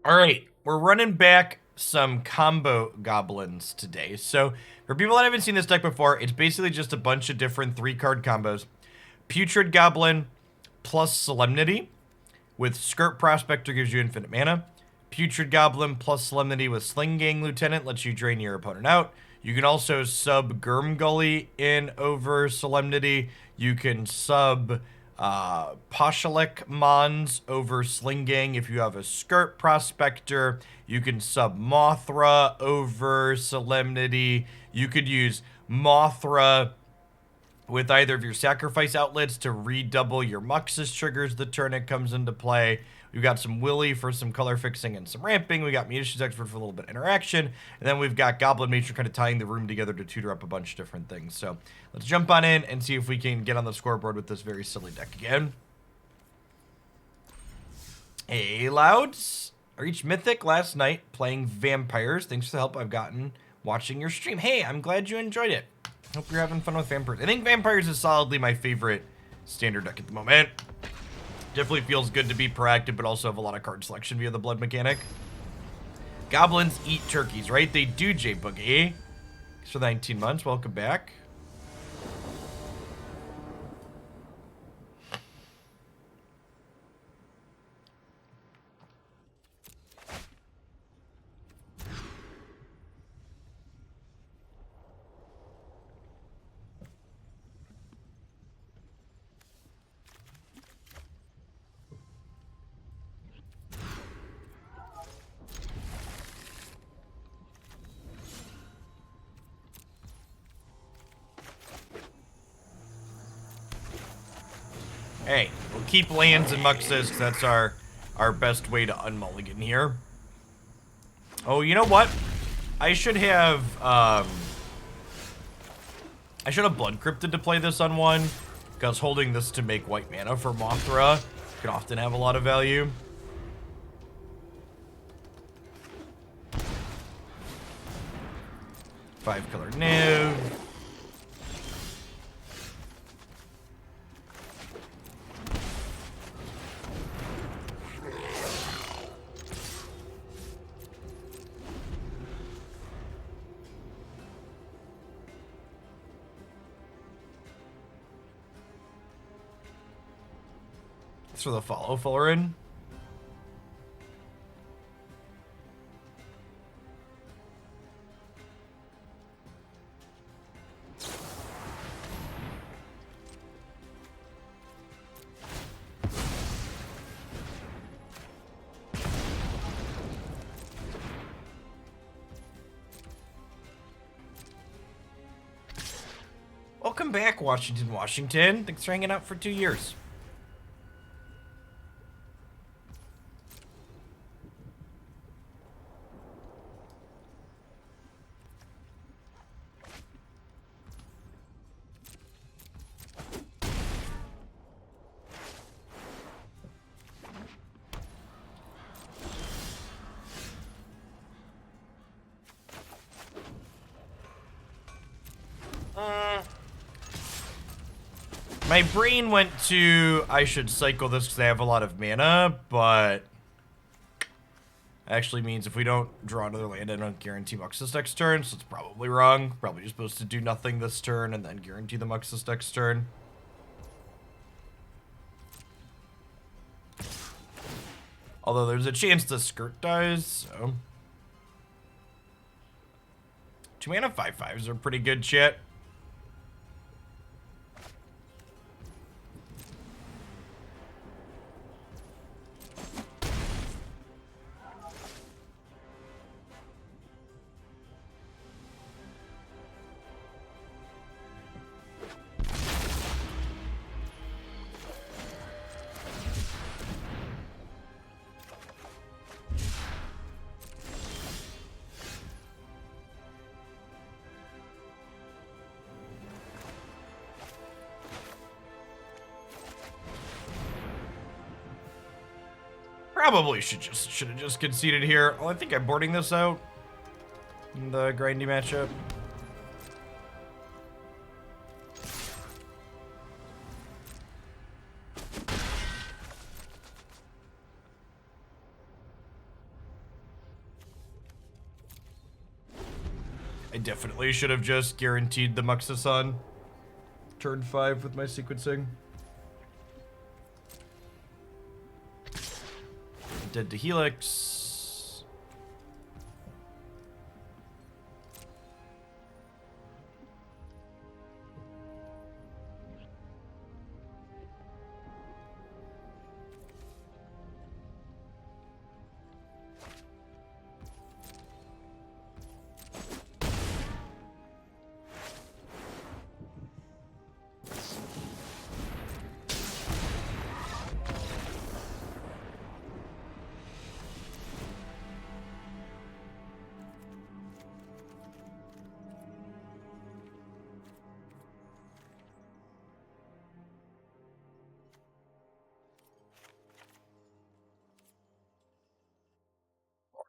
All right, we're running back some combo goblins today. So for people that haven't seen this deck before, it's basically just a bunch of different 3-card combos. Putrid Goblin plus Solemnity with Skirk Prospector gives you infinite mana. Putrid Goblin plus Solemnity with Sling-Gang Lieutenant lets you drain your opponent out. You can also sub Grumgully in over Solemnity. You can sub Pashalik Mons over Sling-Gang if you have a Skirk Prospector. You can sub Mothra over Solemnity. You could use Mothra with either of your sacrifice outlets to redouble your Muxus triggers the turn it comes into play. We've got some Willy for some color fixing and some ramping. We got Munitions Expert for a little bit of interaction. And then we've got Goblin Matron kind of tying the room together to tutor up a bunch of different things. So let's jump on in and see if we can get on the scoreboard with this very silly deck again. Hey, Louds. I reached Mythic last night playing Vampires. Thanks for the help I've gotten watching your stream. Hey, I'm glad you enjoyed it. Hope you're having fun with Vampires. I think Vampires is solidly my favorite standard deck at the moment. Definitely feels good to be proactive, but also have a lot of card selection via the blood mechanic. Goblins eat turkeys, right? They do, J-Boogie. Thanks for the 19 months. Welcome back. Hey, we'll keep lands and Muxus, because that's our best way to unmulligan here. Oh, you know what? I should have Blood Crypted to play this on one, because holding this to make white mana for Mothra could often have a lot of value. Five-color Niv. For the follow Fullerin. Welcome back, Washington. Thanks for hanging out for 2 years. My brain went to, I should cycle this because I have a lot of mana, but actually means if we don't draw another land, I don't guarantee Muxus next turn, so it's probably wrong. Probably just supposed to do nothing this turn and then guarantee the Muxus next turn. Although there's a chance the Skirt dies, so. 2 mana 5/5s are pretty good shit. Probably should have just conceded here. Oh, I think I'm boarding this out in the Grandee matchup. I definitely should have just guaranteed the Muxus on turn 5 with my sequencing. Dead to Helix.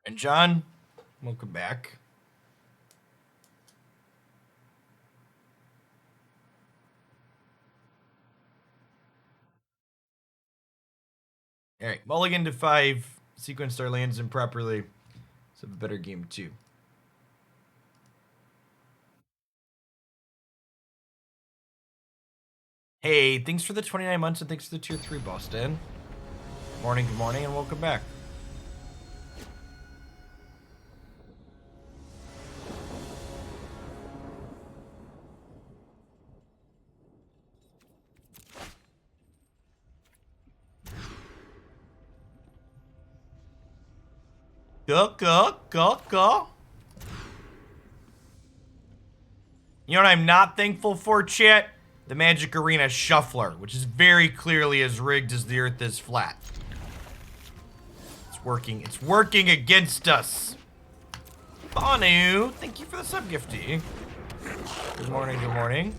And John, welcome back. All right, mulligan to 5, sequenced our lands improperly. Let's have a better game too. Hey, thanks for the 29 months and thanks for the tier 3, Boston. Morning, good morning, and welcome back. Go. You know what I'm not thankful for, chat? The Magic Arena Shuffler, which is very clearly as rigged as the Earth is flat. It's working. It's working against us. Bonu, thank you for the sub gifty. Good morning, good morning.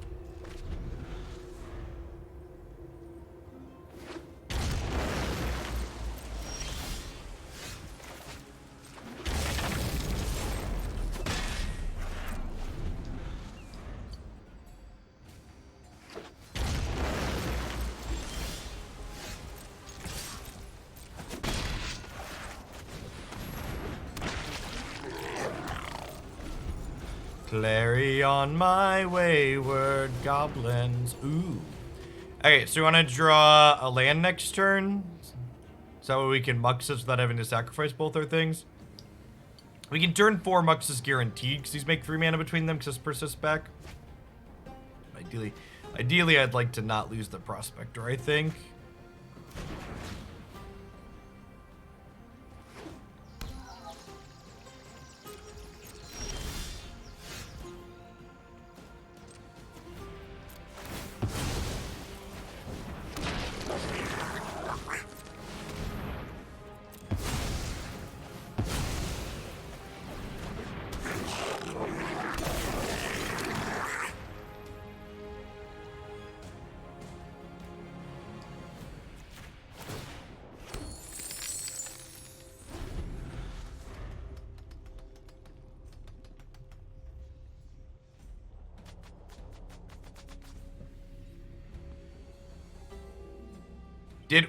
Clary on my wayward goblins. Ooh. Okay, so we want to draw a land next turn? Is that way we can Muxus without having to sacrifice both our things? We can turn 4 Muxus guaranteed, because these make 3 mana between them, because this persists back. Ideally, I'd like to not lose the Prospector, I think.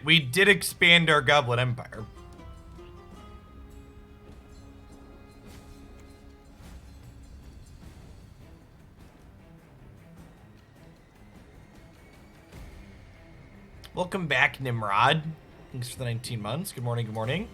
We did expand our Goblin Empire. Welcome back, Nimrod. Thanks for the 19 months. Good morning, good morning.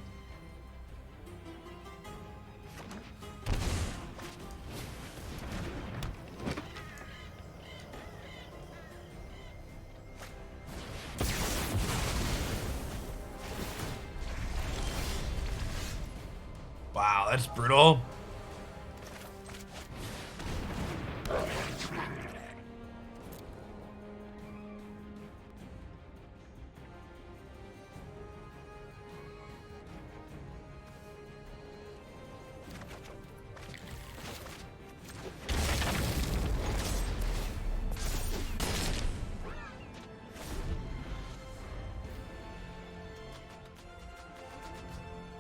Wow, that's brutal.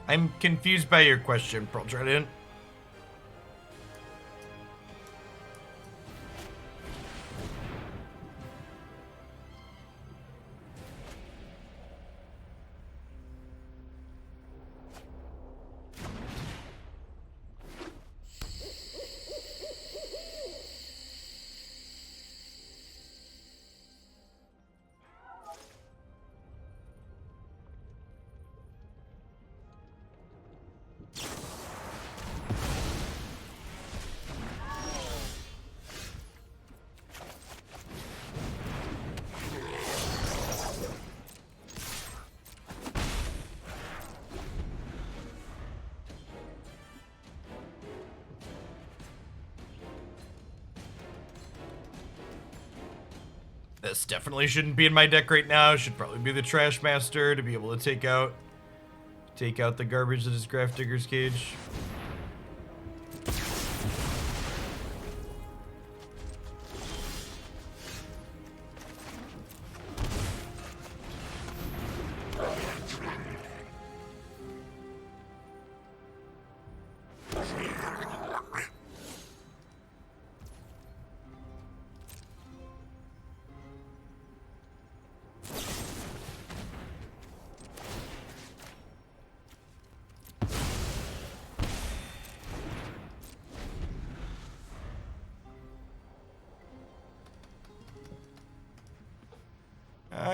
I'm confused by your question, Pearl Trident. This definitely shouldn't be in my deck right now. Should probably be the Trashmaster to be able to take out the garbage that is Grafdigger's Cage.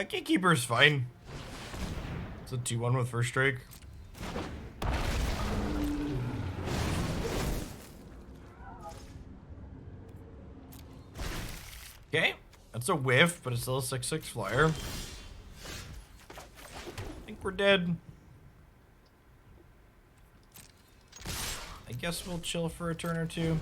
Gatekeeper's fine. It's a 2-1 with first strike. Okay, that's a whiff, but it's still a 6/6 flyer. I think we're dead. I guess we'll chill for a turn or two.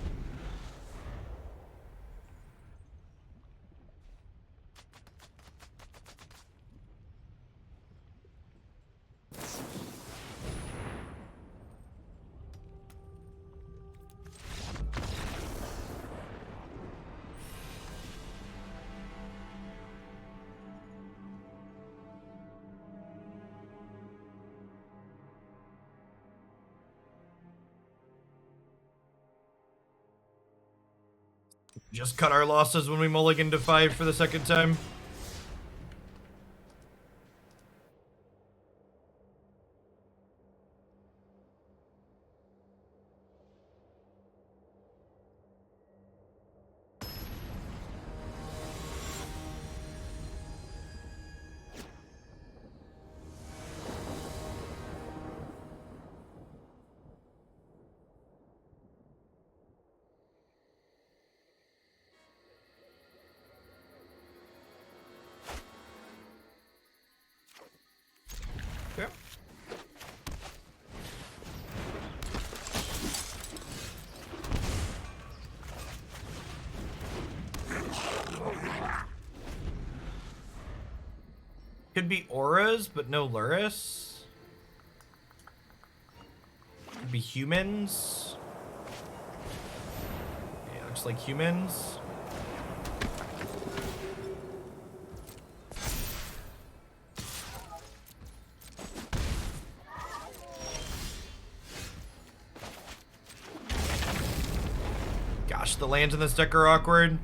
Just cut our losses when we mulligan to 5 for the second time. Okay. Could be auras, but no Luris. Could be humans. Yeah, looks like humans. Gosh, the lands in this deck are awkward.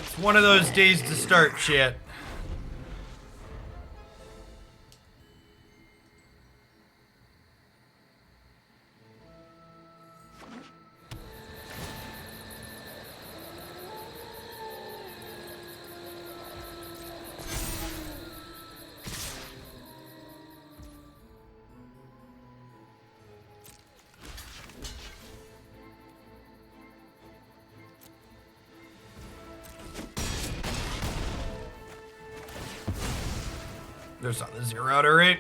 It's one of those days to start shit. There's on the zero outer rate.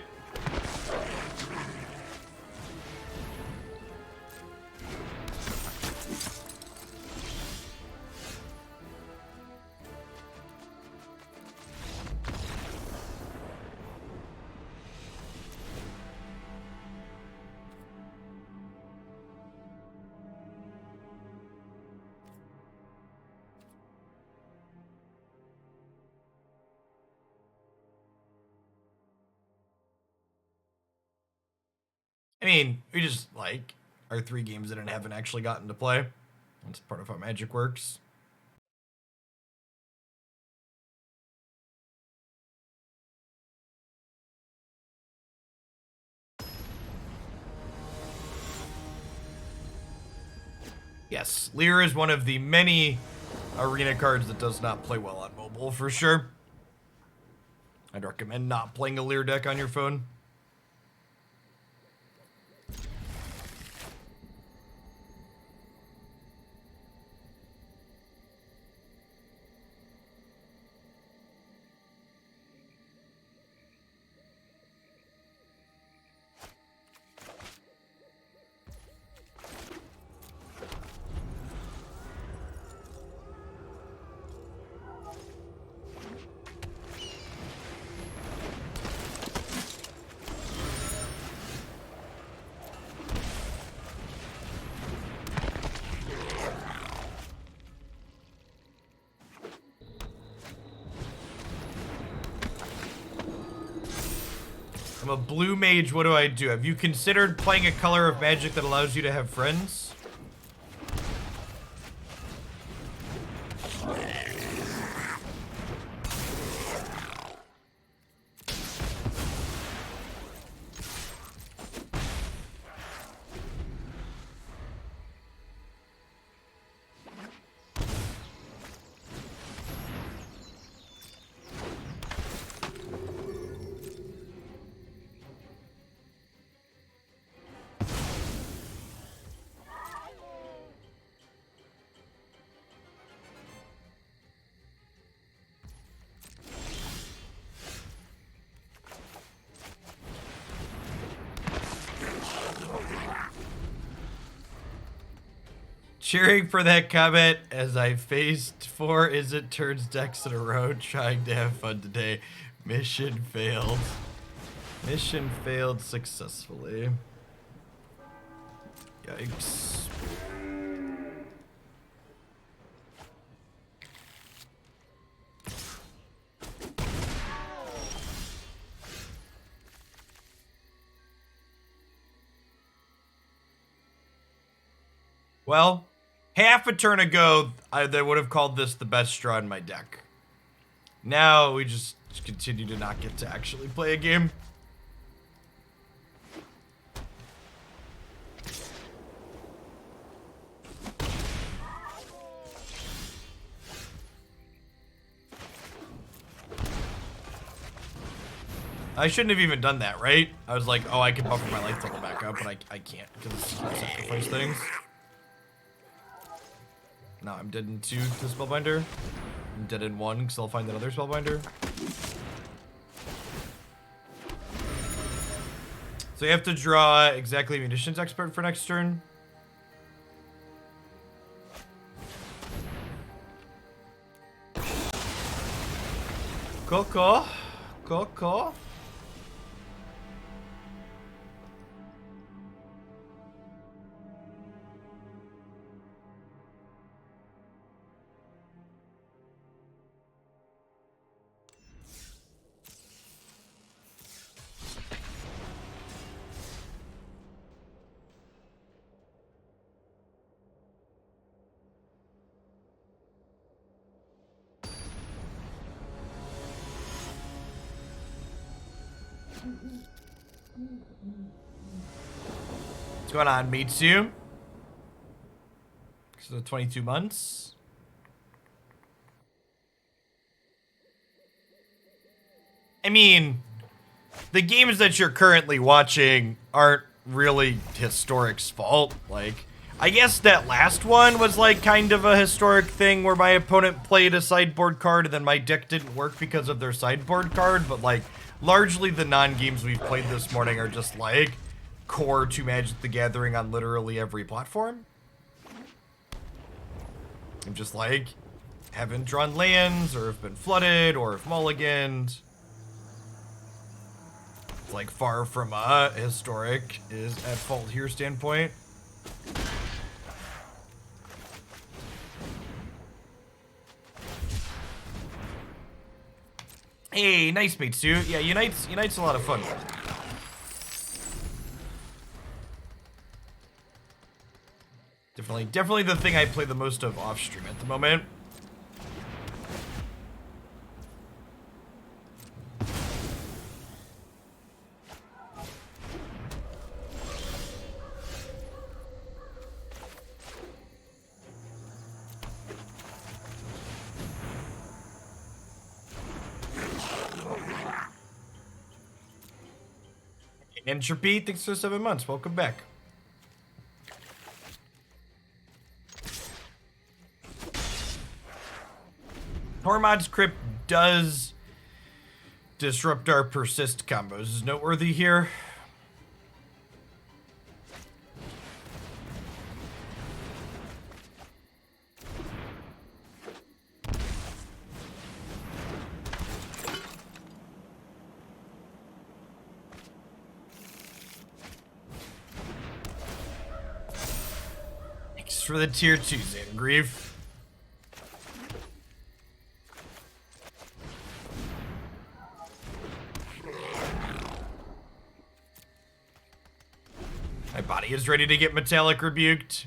I mean, we just, like, our 3 games in and haven't actually gotten to play. That's part of how Magic works. Yes, Lear is one of the many arena cards that does not play well on mobile, for sure. I'd recommend not playing a Leer deck on your phone. I'm a blue mage, what do I do? Have you considered playing a color of magic that allows you to have friends? Cheering for that comment as I faced 4 Isn't Turns decks in a row trying to have fun today. Mission failed. Mission failed successfully. Yikes. Well, half a turn ago, they would have called this the best straw in my deck. Now, we just continue to not get to actually play a game. I shouldn't have even done that, right? I was like, oh, I can buffer my life total back up, but I can't because this is my sacrifice things. No, I'm dead in 2 to Spellbinder. I'm dead in 1 because I'll find another Spellbinder. So you have to draw exactly Munitions Expert for next turn. Cool, cool. Cool, cool. What's going on, Mitsu? So 22 months. I mean, the games that you're currently watching aren't really Historic's fault. Like, I guess that last one was like kind of a Historic thing where my opponent played a sideboard card and then my deck didn't work because of their sideboard card, but like, largely the non-games we've played this morning are just like core to Magic the Gathering on literally every platform. I'm just like, haven't drawn lands, or have been flooded, or have mulliganed. It's like far from a Historic is at fault here standpoint. Hey, nice Mitsu. Yeah, Unite's a lot of fun. Definitely the thing I play the most of off stream at the moment. Entropy, thanks for 7 months. Welcome back. Tormod's Crypt does disrupt our persist combos. Is noteworthy here. Thanks for the tier 2, Zangrief. My body is ready to get metallic rebuked.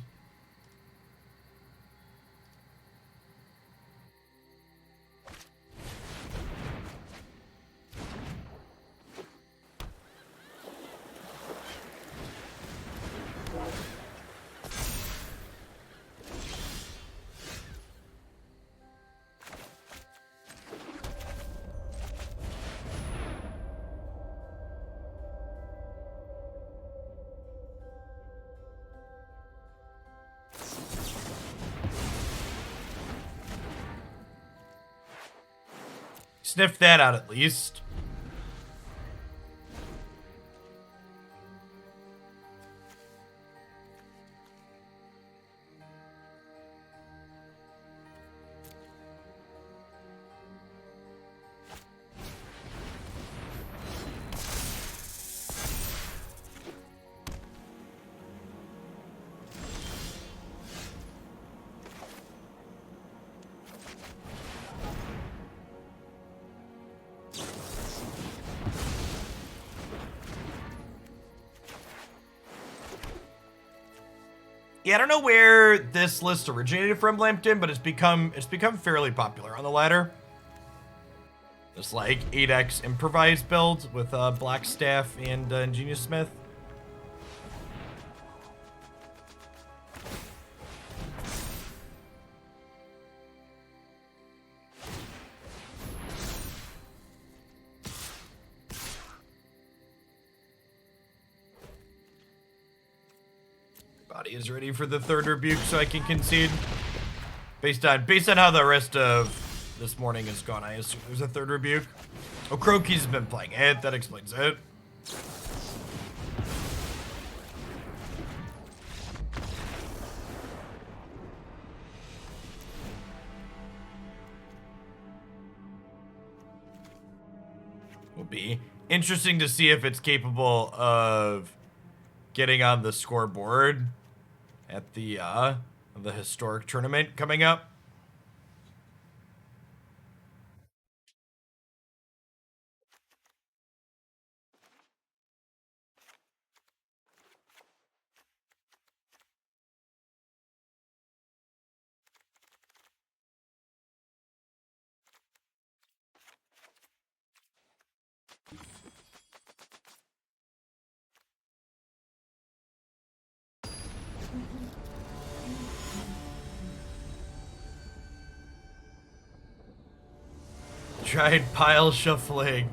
Sniff that out at least. Yeah, I don't know where this list originated from, Lampton, but it's become fairly popular on the ladder. Just like 8x improvised build with Black Staff and Ingenious Smith. Body is ready for the third rebuke, so I can concede. Based on how the rest of this morning has gone, I assume there's a third rebuke. Oh, Croaky's been playing it. That explains it. Will be interesting to see if it's capable of getting on the scoreboard at the historic tournament coming up. Tried pile shuffling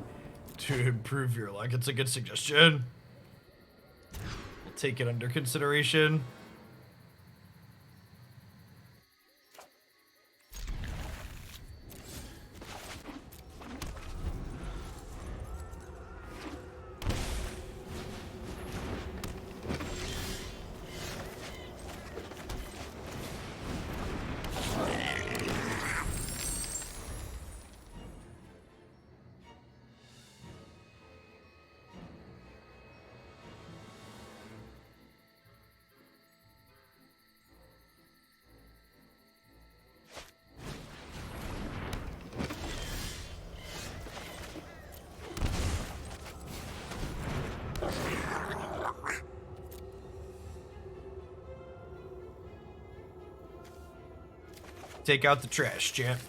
to improve your luck. It's a good suggestion. We'll take it under consideration. Take out the trash, champ.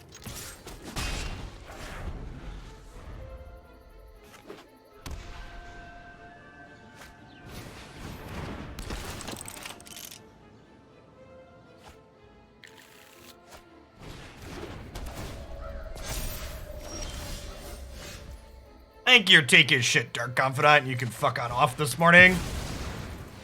Thank you, take his shit, Dark Confidant. You can fuck on off this morning.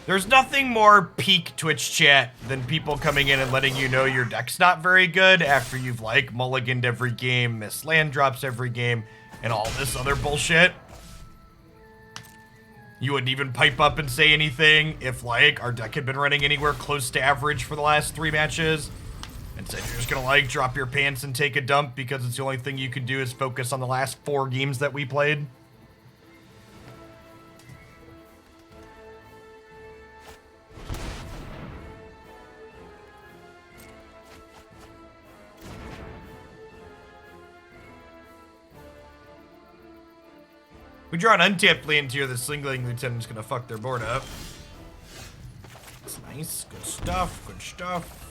There's nothing more peak Twitch chat than people coming in and letting you know your deck's not very good after you've, like, mulliganed every game, missed land drops every game, and all this other bullshit. You wouldn't even pipe up and say anything if, like, our deck had been running anywhere close to average for the last 3 matches. And said you're just gonna, like, drop your pants and take a dump because it's the only thing you can do is focus on the last 4 games that we played. We draw an untapped land here, the Sling-Gang Lieutenant's gonna fuck their board up. That's nice, good stuff, good stuff.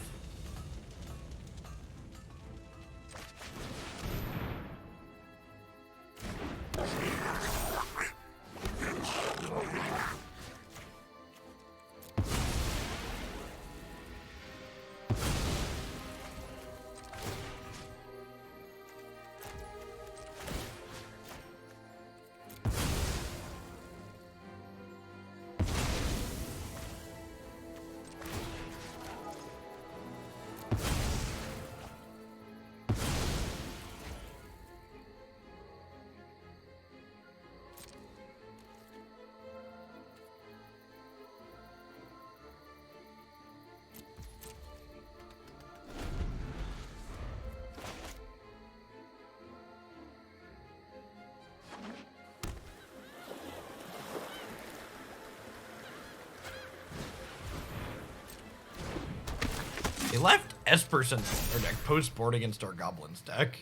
They left Esperson their deck post-board against our Goblins deck.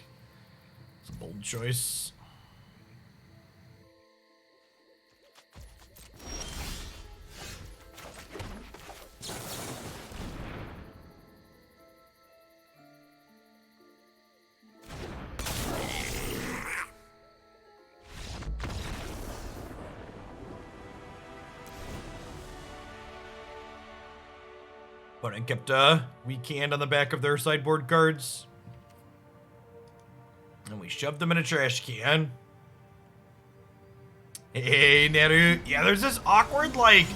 It's a bold choice. Opponent kept a weak hand on the back of their sideboard cards. And we shoved them in a trash can. Hey, Naru. Yeah, there's this awkward, like,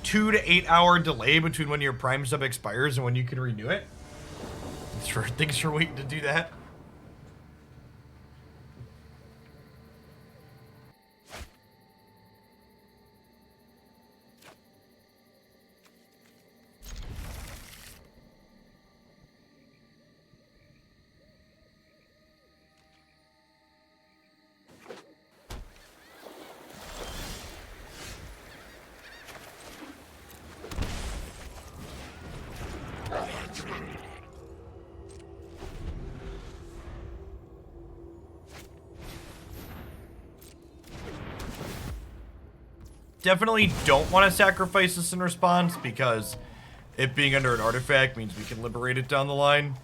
2 to 8 hour delay between when your Prime sub expires and when you can renew it. Thanks for waiting to do that. Definitely don't want to sacrifice this in response because it being under an artifact means we can liberate it down the line.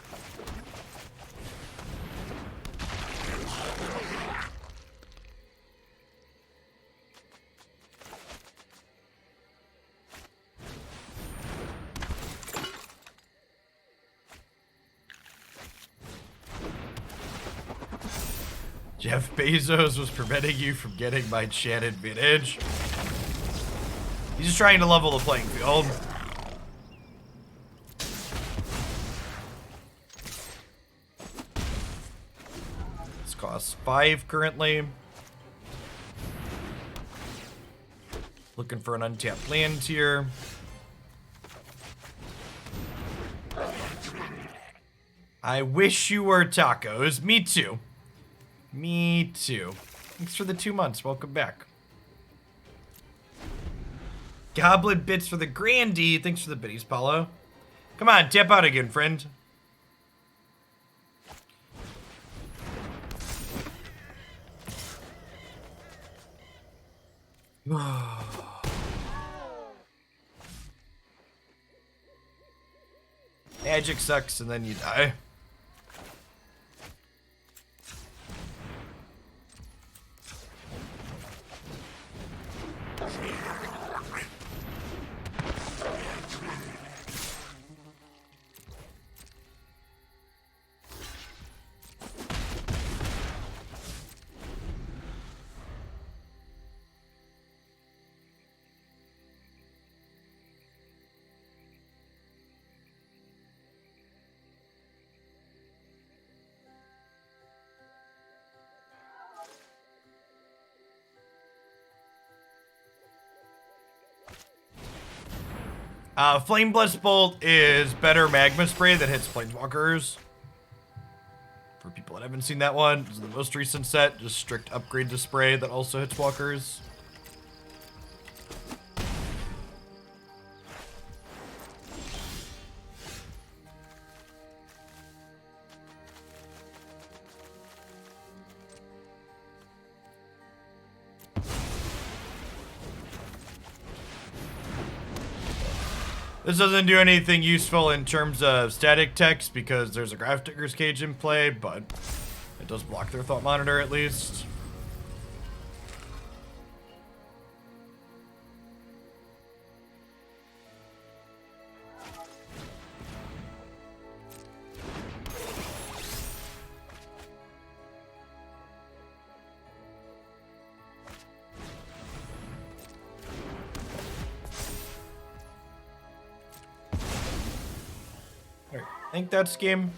Jeff Bezos was preventing you from getting my chat advantage. He's just trying to level the playing field. This costs 5 currently. Looking for an untapped land here. I wish you were tacos. Me too. Me too. Thanks for the 2 months. Welcome back. Goblin bits for the Grandee. Thanks for the biddies, Paulo. Come on, tap out again, friend. Magic sucks and then you die. Flame Blast Bolt is better magma spray that hits planeswalkers. For people that haven't seen that one, this is the most recent set, just strict upgrade to spray that also hits walkers. This doesn't do anything useful in terms of static text because there's a Graph Digger's Cage in play, but it does block their Thought Monitor at least. I think that's game.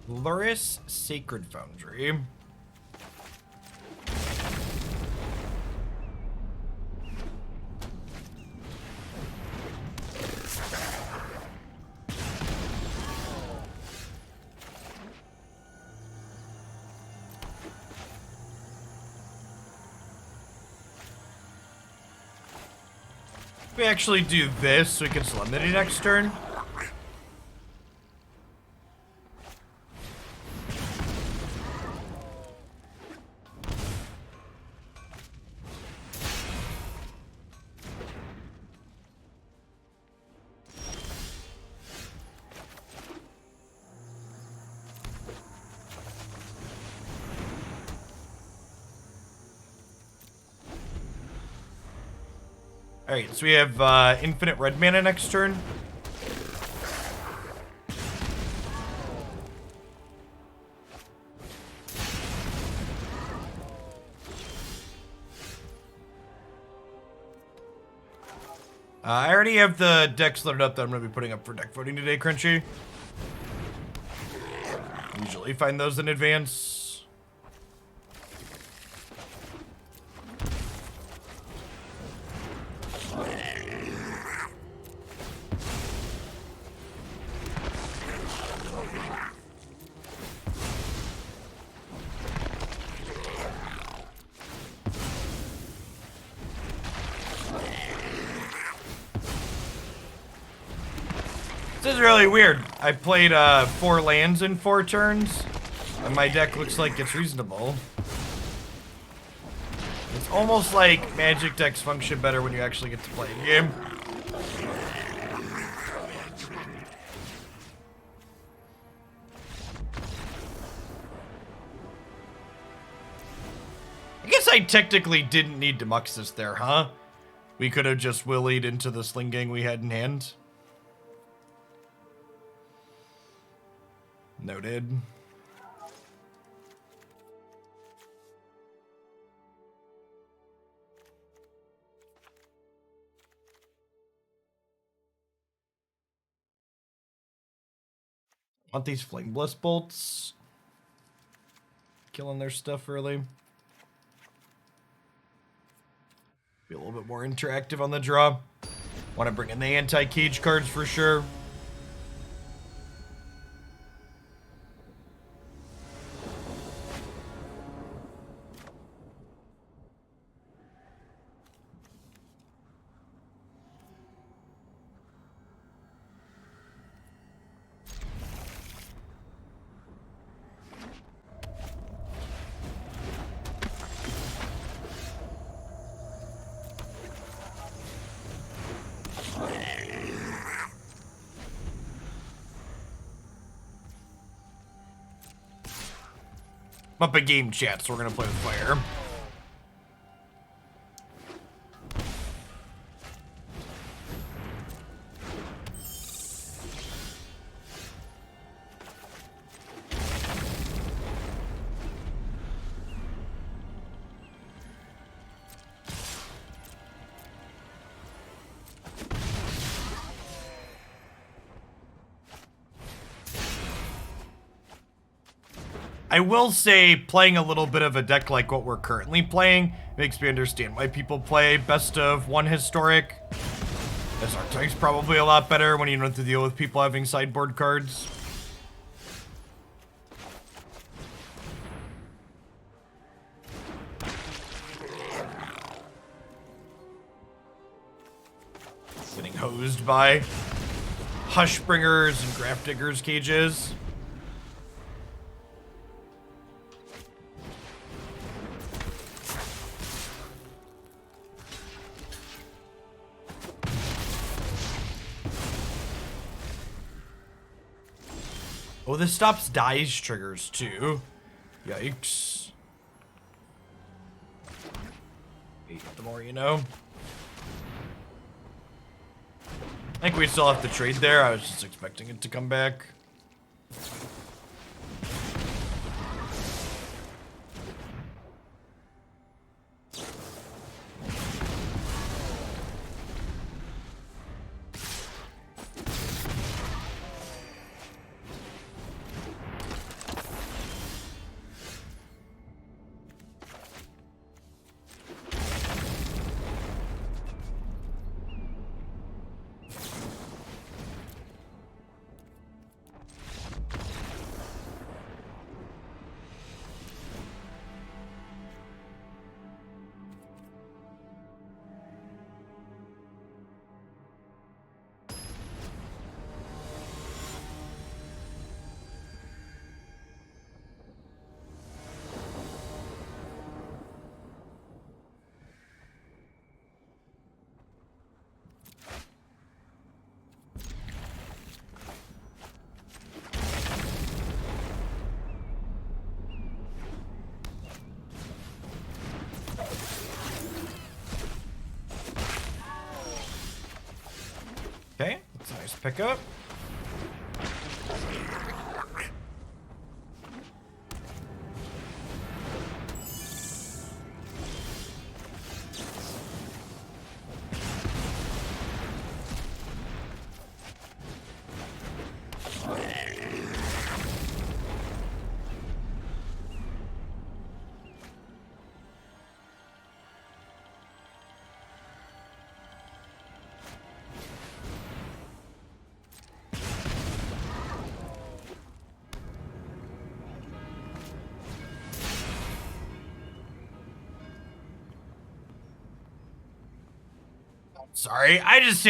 Luris Sacred Foundry. We actually do this so we can Solemnity next turn. Alright, so we have infinite red mana next turn. I already have the decks loaded up that I'm going to be putting up for deck voting today, Crunchy. Usually find those in advance. This is really weird. I played 4 lands in 4 turns, and my deck looks like it's reasonable. It's almost like Magic decks function better when you actually get to play a game. I guess I technically didn't need to Muxus there, huh? We could have just willied into the Sling-Gang we had in hand. Noted. Want these Flame Blast Bolts? Killing their stuff early. Be a little bit more interactive on the draw. Want to bring in the anti-cage cards for sure. I'm up a game chat, so we're gonna play with fire. I will say, playing a little bit of a deck like what we're currently playing makes me understand why people play best of one historic. As Archetype's probably a lot better when you don't have to deal with people having sideboard cards. Getting hosed by Hushbringers and Grafdiggers cages. Oh, this stops dice triggers too. Yikes. The more you know. I think we still have to trade there. I was just expecting it to come back. Okay, that's a nice pickup. Sorry, I just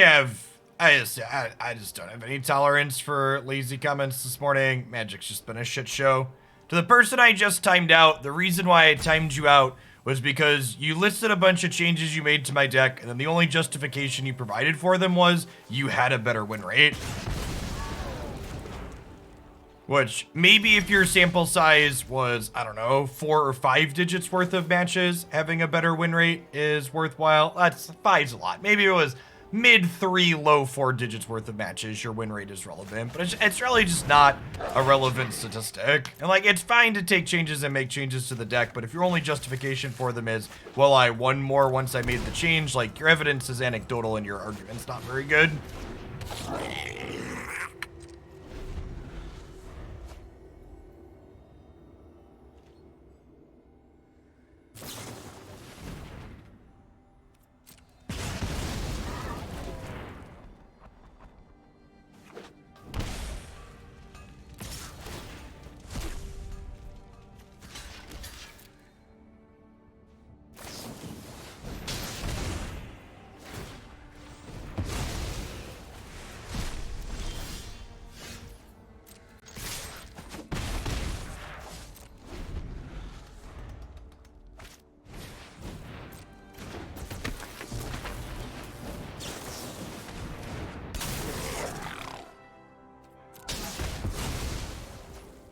don't have any tolerance for lazy comments this morning. Magic's just been a shit show. To the person I just timed out, the reason why I timed you out was because you listed a bunch of changes you made to my deck, and then the only justification you provided for them was you had a better win rate. Which, maybe if your sample size was, I don't know, 4 or 5 digits worth of matches, having a better win rate is worthwhile. That's 5's a lot. Maybe it was mid 3, low 4 digits worth of matches, your win rate is relevant. But it's really just not a relevant statistic. And like, it's fine to take changes and make changes to the deck, but if your only justification for them is, well, I won more once I made the change, like, your evidence is anecdotal and your argument's not very good.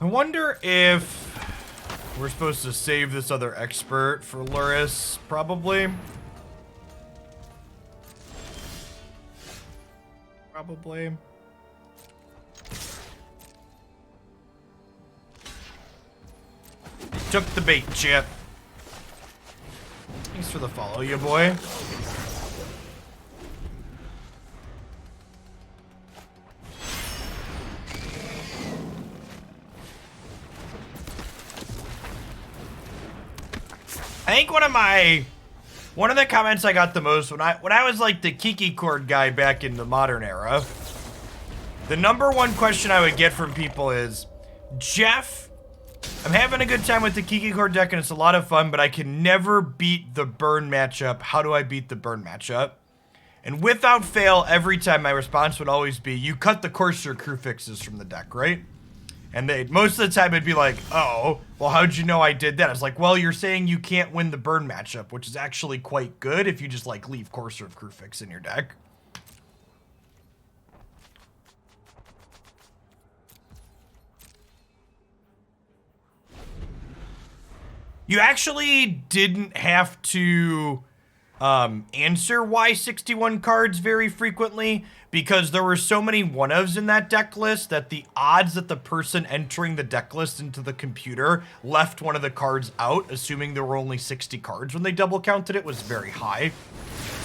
wonder if we're supposed to save this other expert for Luris, probably. Probably. Took the bait, Chip. Thanks for the follow, you boy. I think one of the comments I got the most when I was like the Kiki Chord guy back in the modern era, the #1 question I would get from people is, Jeff, I'm having a good time with the Kiki Chord deck and it's a lot of fun, but I can never beat the burn matchup. How do I beat the burn matchup? And without fail, every time my response would always be, you cut the Courser crew fixes from the deck, right? And most of the time it'd be like, oh, well, how'd you know I did that? It's like, well, you're saying you can't win the burn matchup, which is actually quite good if you just like leave Courser of crew fix in your deck. You actually didn't have to answer why 61 cards very frequently, because there were so many one-ofs in that deck list that the odds that the person entering the deck list into the computer left one of the cards out, assuming there were only 60 cards when they double counted it, was very high.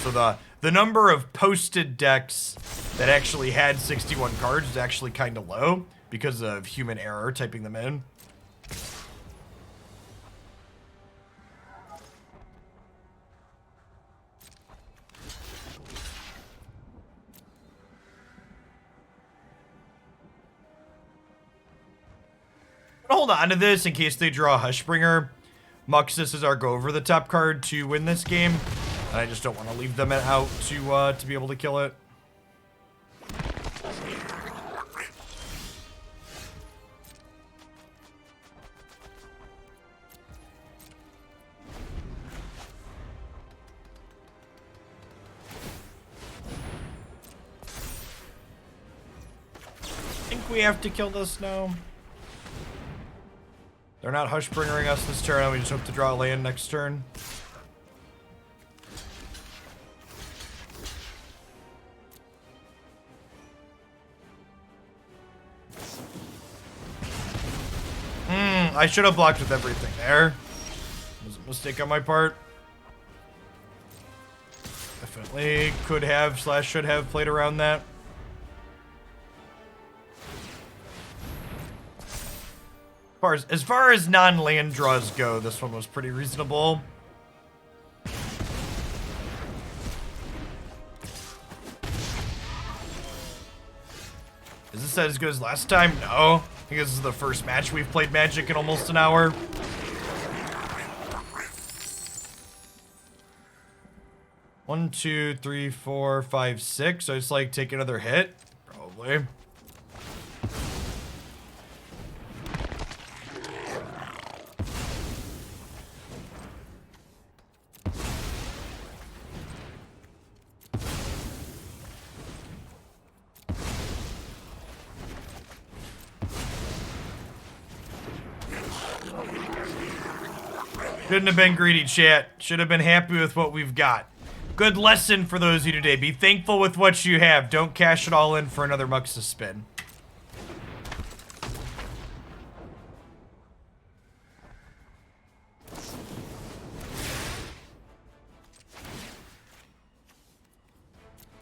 So the number of posted decks that actually had 61 cards is actually kind of low because of human error typing them in. Hold on to this in case they draw Hushbringer. Muxus is our go over the top card to win this game, and I just don't want to leave them out to be able to kill it. I think we have to kill this now. They're not Hushbringering us this turn, and we just hope to draw a land next turn. I should have blocked with everything there. It was a mistake on my part. Definitely could have / should have played around that. As far as non-land draws go, this one was pretty reasonable. Is this as good as last time? No. I think this is the first match we've played Magic in almost an hour. One, two, three, four, five, six. So I just like take another hit? Probably. Shouldn't have been greedy, chat. Should have been happy with what we've got. Good lesson for those of you today. Be thankful with what you have. Don't cash it all in for another Muxus spin.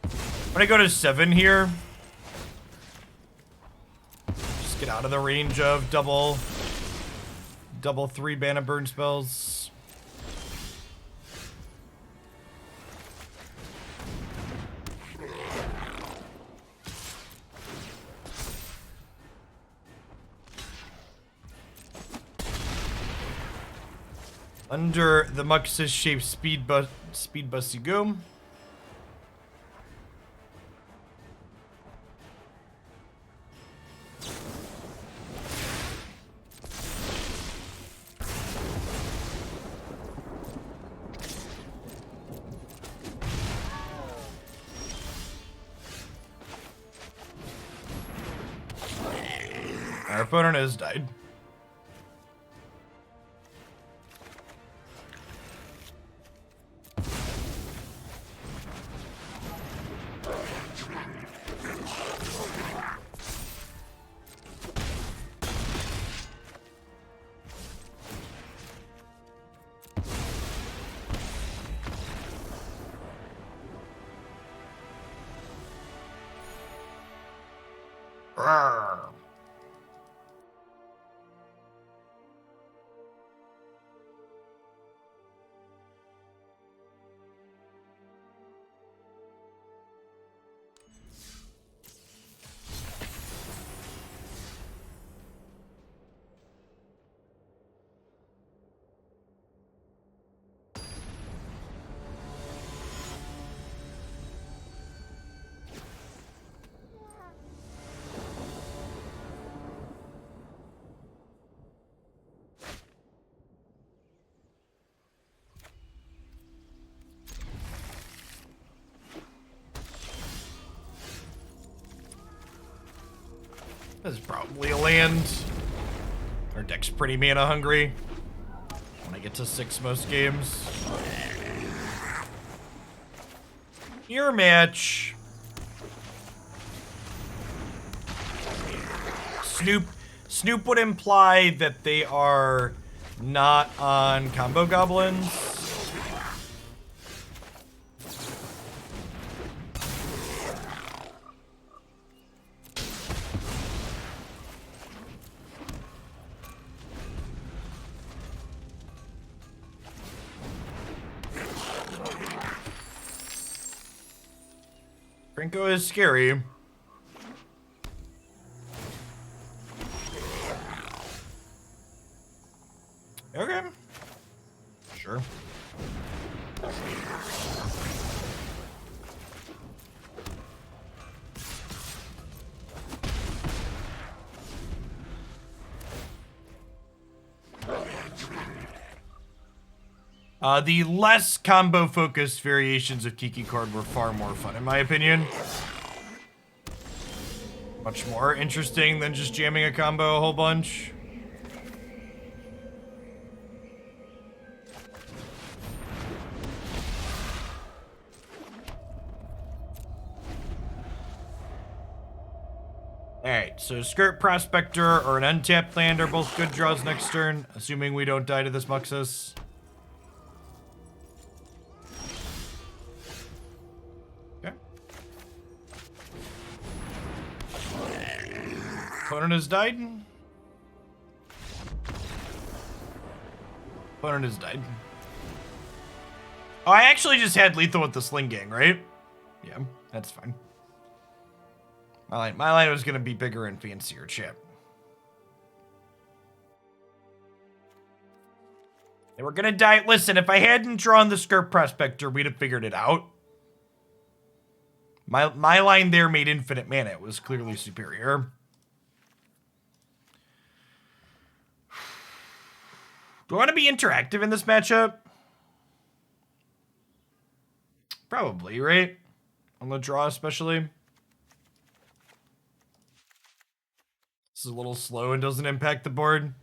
I'm gonna go to 7 here. Just get out of the range of double 3 mana burn spells. Under the Muxus shaped speed bus you go. Our opponent has died. Brrr. This is probably a land. Our deck's pretty mana hungry. When I get to 6 most games. Your match. Snoop would imply that they are not on combo goblins. Grinko is scary. Okay. Sure. The less combo-focused variations of Kiki card were far more fun, in my opinion. Much more interesting than just jamming a combo a whole bunch. Alright, so Skirk Prospector or an untapped land are both good draws next turn, assuming we don't die to this Muxus. Okay. Opponent has died. Opponent has died. Oh, I actually just had lethal with the Sling-Gang, right? Yeah, that's fine. My line was gonna be bigger and fancier, chip. They were gonna die. Listen, if I hadn't drawn the Skirk Prospector, we'd have figured it out. My line there made infinite mana. It was clearly superior. Do I want to be interactive in this matchup? Probably, right? On the draw, especially. This is a little slow and doesn't impact the board.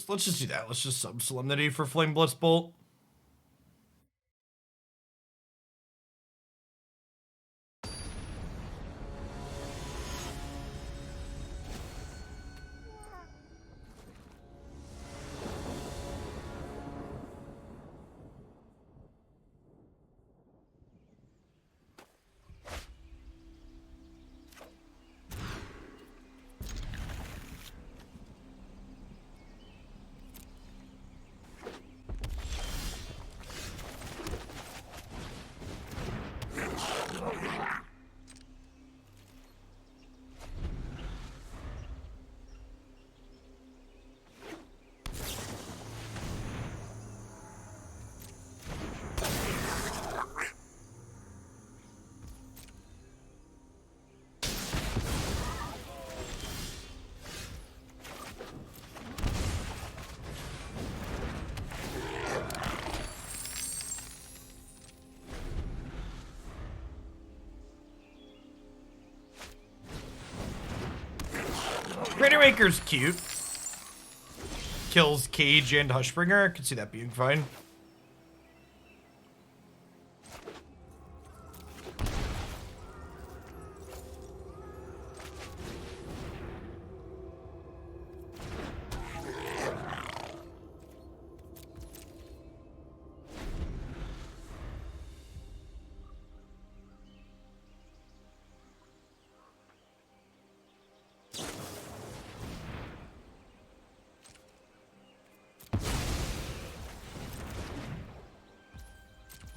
Let's just do that. Let's just sub Solemnity for Flame Blitz Bolt. Raker's cute. Kills Cage and Hushbringer. I could see that being fine.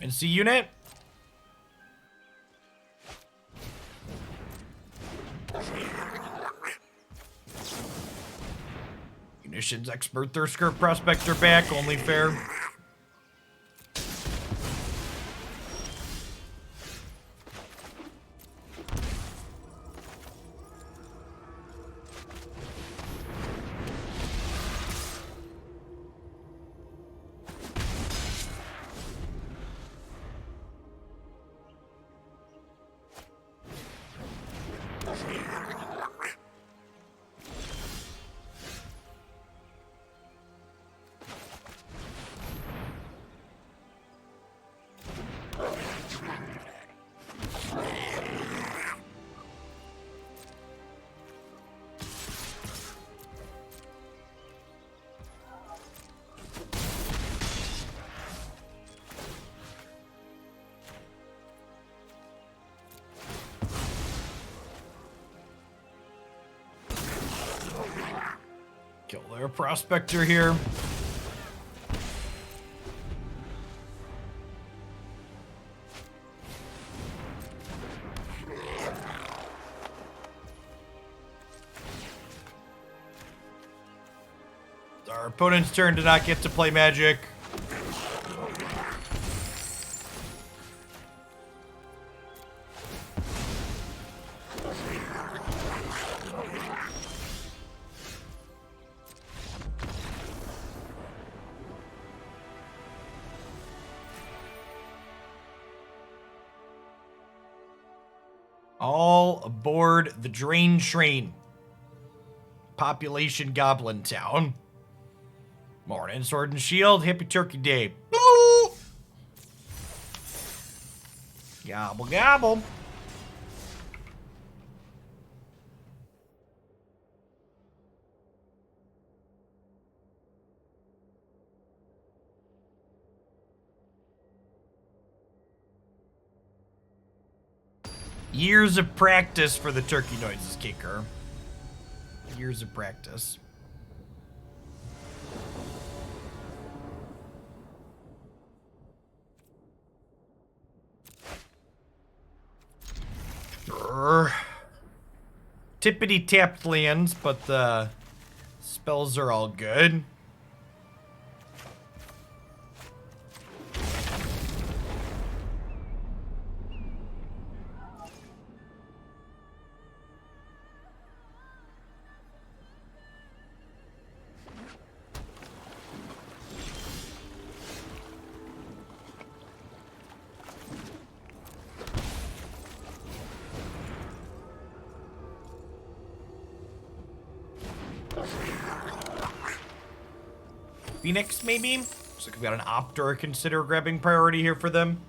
NC unit. Munitions Expert, their Skirk Prospector back, only fair. Kill their Prospector here. Our opponent's turn to not get to play magic. All aboard the Drain Train. Population Goblin Town. Morning, Sword and Shield. Happy Turkey Day. Boo! Gobble, gobble. Years of practice for the turkey noises kicker. Years of practice. Tippity tapped lands, but the spells are all good. Phoenix, maybe? Looks like we've got an opt or a consider grabbing priority here for them.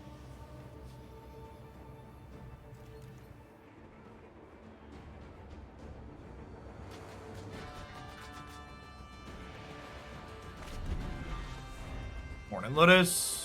Morning, Lotus.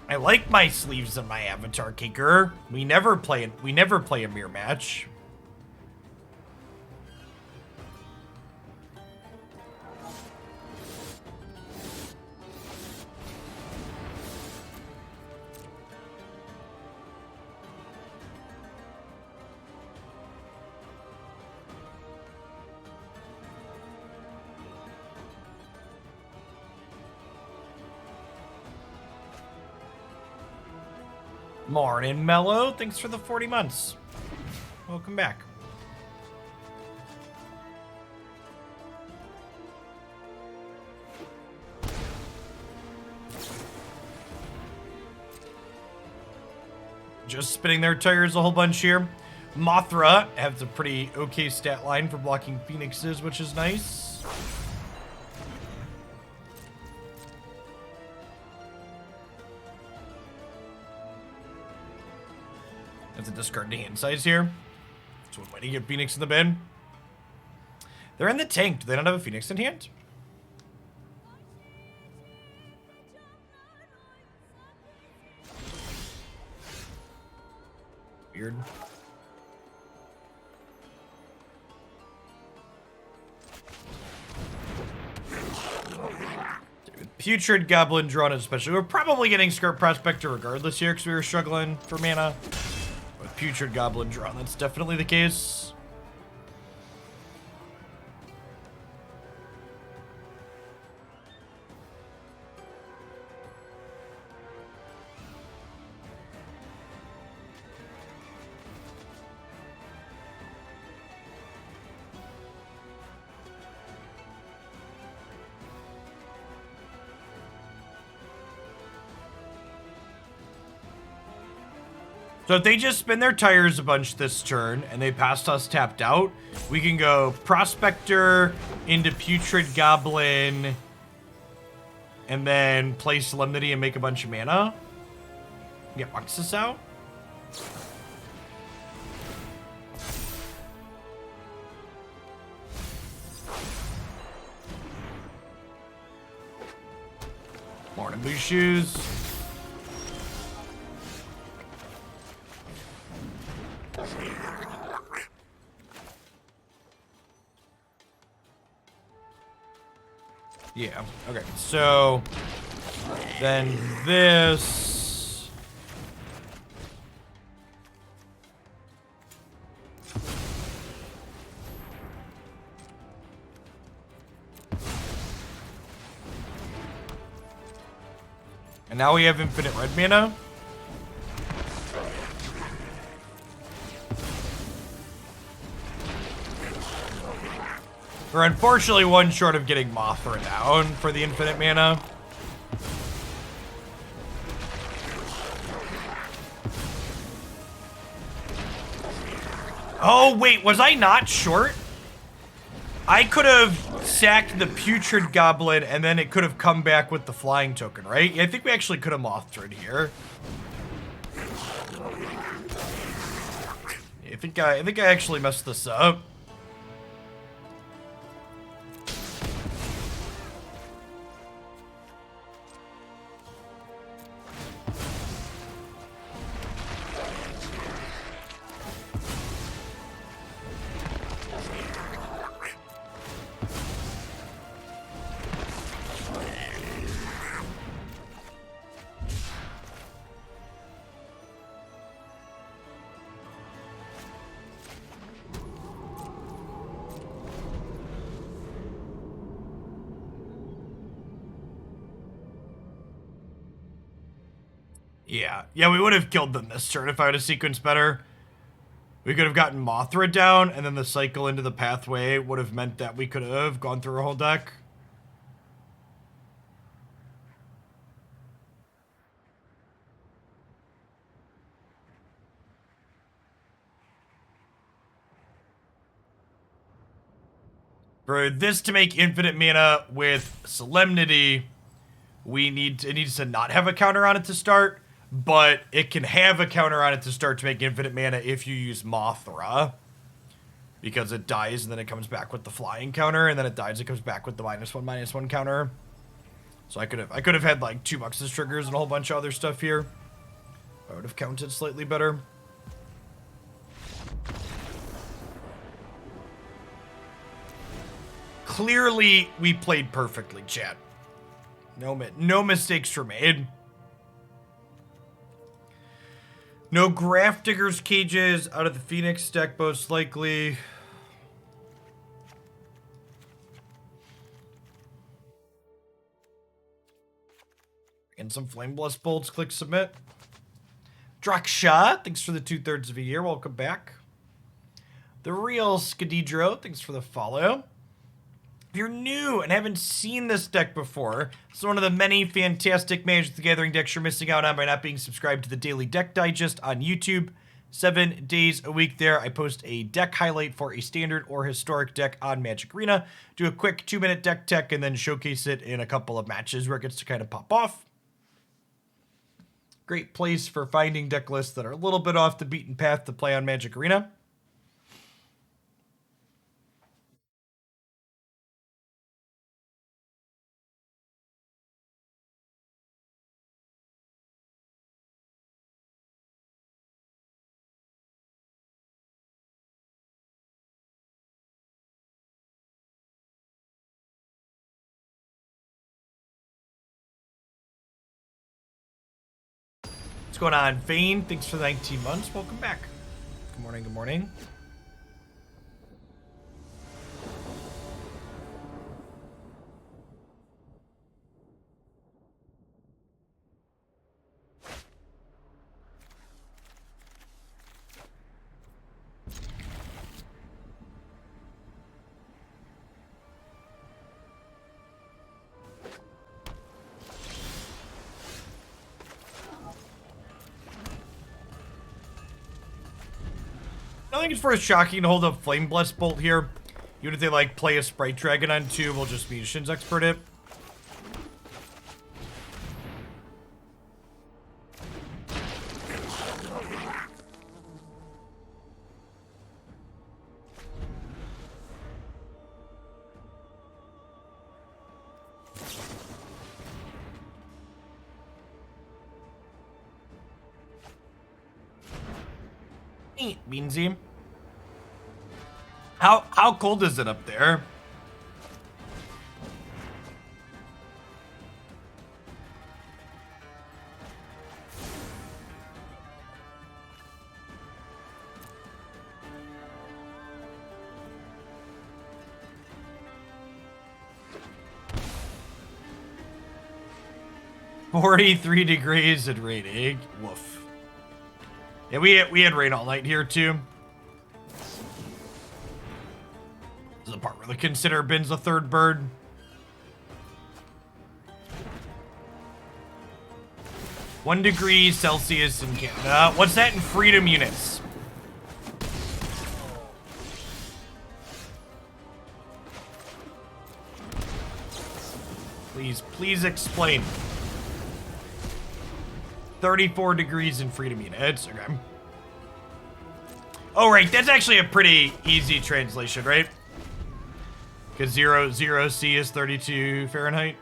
I like my sleeves and my avatar kicker. We never play a mirror match. Morning, Mellow. Thanks for the 40 months. Welcome back. Just spinning their tires a whole bunch here. Mothra has a pretty okay stat line for blocking Phoenixes, which is nice. Have to discard the hand size here. That's one way to get Phoenix in the bin. They're in the tank. Do they not have a Phoenix in hand? Weird. Putrid Goblin drawn especially. We're probably getting Skirk Prospector regardless here because we were struggling for mana. With Putrid Goblin drawn, that's definitely the case. So if they just spin their tires a bunch this turn and they passed us tapped out, we can go Prospector into Putrid Goblin and then play Solemnity and make a bunch of mana. Get Muxus out. Morning Blue Shoes. Yeah, okay, so then this. And now we have infinite red mana. We're unfortunately one short of getting Mothra down for the infinite mana. Oh, wait, was I not short? I could have sacked the Putrid Goblin and then it could have come back with the flying token, right? Yeah, I think we actually could have Mothra here. I think I actually messed this up. Yeah, we would have killed them this turn if I would have sequenced better. We could have gotten Mothra down, and then the cycle into the pathway would have meant that we could have gone through a whole deck. For this to make infinite mana with Solemnity, it needs to not have a counter on it to start. But it can have a counter on it to start to make infinite mana if you use Mothra. Because it dies and then it comes back with the flying counter, and then it dies, it comes back with the -1/-1 counter. So I could have had like 2 Muxus triggers and a whole bunch of other stuff here. I would have counted slightly better. Clearly, we played perfectly, chat. No mistakes were made. No Grafdigger's Cages out of the Phoenix deck, most likely. And some Flame Blast Bolts. Click Submit. Draksha, thanks for the 2/3 of a year. Welcome back. The Real Skadidro, thanks for the follow. If you're new and haven't seen this deck before, it's one of the many fantastic Magic the Gathering decks you're missing out on by not being subscribed to the Daily Deck Digest on YouTube. 7 days a week there, I post a deck highlight for a standard or historic deck on Magic Arena, do a quick 2-minute deck tech, and then showcase it in a couple of matches where it gets to kind of pop off. Great place for finding deck lists that are a little bit off the beaten path to play on Magic Arena. going on, Fane? Thanks for the 19 months. Welcome back. Good morning, good morning. I think it's first shocking to hold up Flame Blessed Bolt here. Even if they like play a Sprite Dragon on 2, we'll just Munitions Expert it. Neat, Beansy. How cold is it up there? "43 degrees and raining." Woof. Yeah, we had rain all night here too. This is the part where the Consider bins the third bird. One degree Celsius in Canada. What's that in freedom units? Please explain. 34 degrees in freedom units. Okay. Oh, right. That's actually a pretty easy translation, right? Because 0 C is 32 Fahrenheit.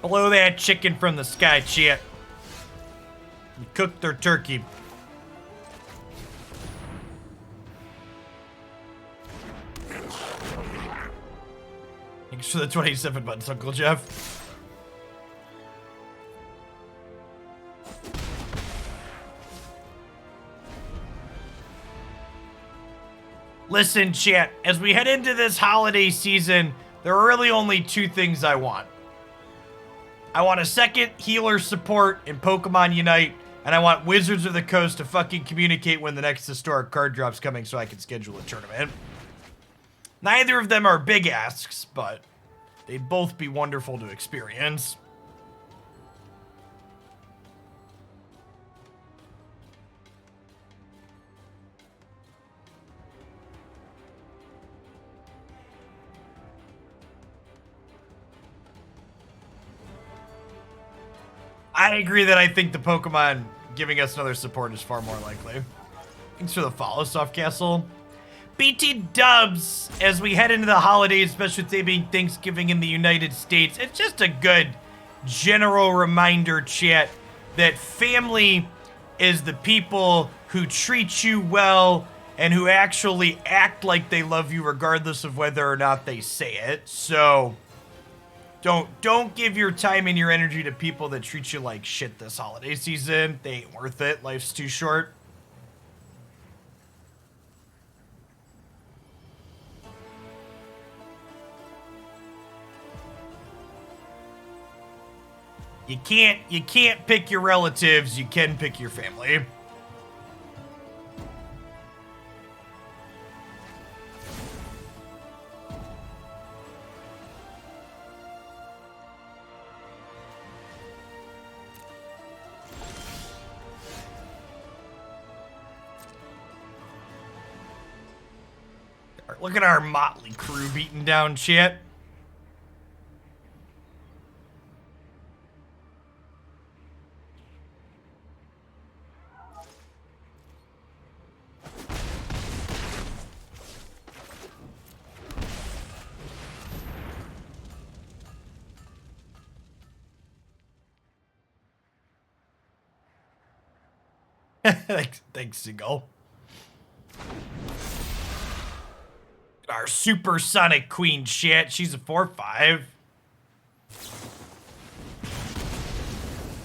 Blow that chicken from the sky, chat. You cooked their turkey. Thanks for the 27 months, Uncle Jeff. Listen, chat, as we head into this holiday season, there are really only two things I want. I want a second healer support in Pokemon Unite, and I want Wizards of the Coast to fucking communicate when the next historic card drop's coming so I can schedule a tournament. Neither of them are big asks, but they'd both be wonderful to experience. I agree that I think the Pokemon giving us another support is far more likely. Thanks for the follow, Soft Castle. BT dubs as we head into the holidays, especially with it being Thanksgiving in the United States. It's just a good general reminder, chat, that family is the people who treat you well and who actually act like they love you regardless of whether or not they say it. So Don't give your time and your energy to people that treat you like shit this holiday season. They ain't worth it. Life's too short. You can't pick your relatives, you can pick your family. Look at our motley crew beating down shit. Thanks, Seagull. Our supersonic queen shit. She's a 4/5.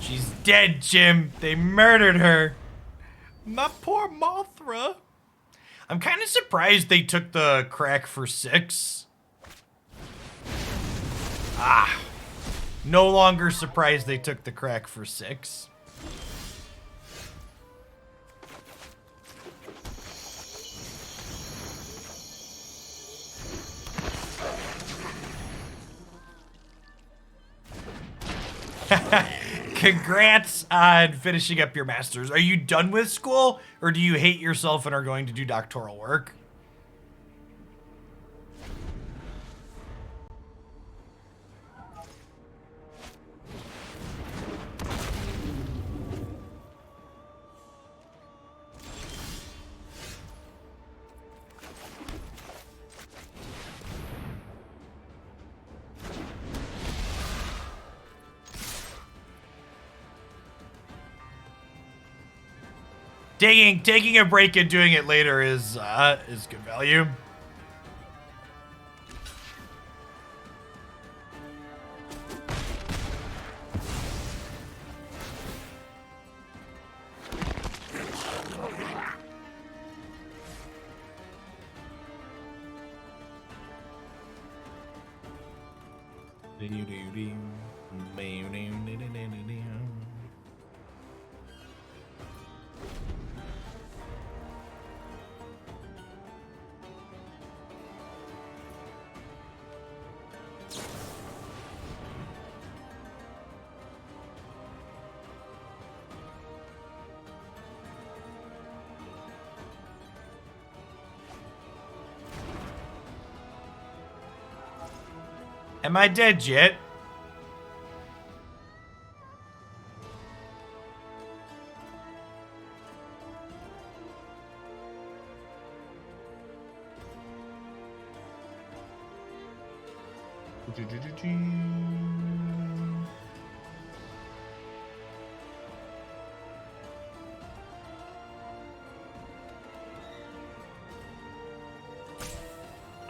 She's dead, Jim. They murdered her. My poor Mothra. I'm kind of surprised they took the crack for 6. No longer surprised they took the crack for 6. Congrats on finishing up your masters. Are you done with school, or do you hate yourself and are going to do doctoral work? Taking a break and doing it later is good value. Am I dead yet?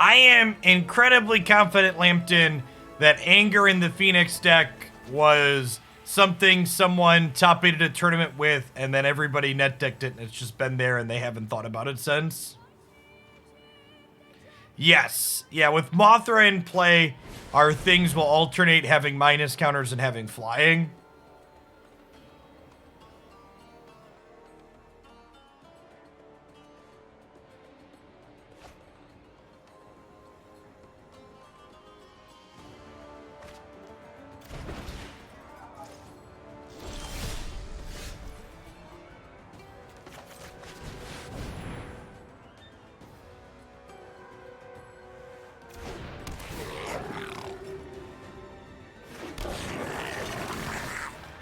I am incredibly confident, Lambton, that Anger in the Phoenix deck was something someone top-aided a tournament with, and then everybody net decked it, and it's just been there, and they haven't thought about it since. Yes. Yeah, with Mothra in play, our things will alternate having minus counters and having flying.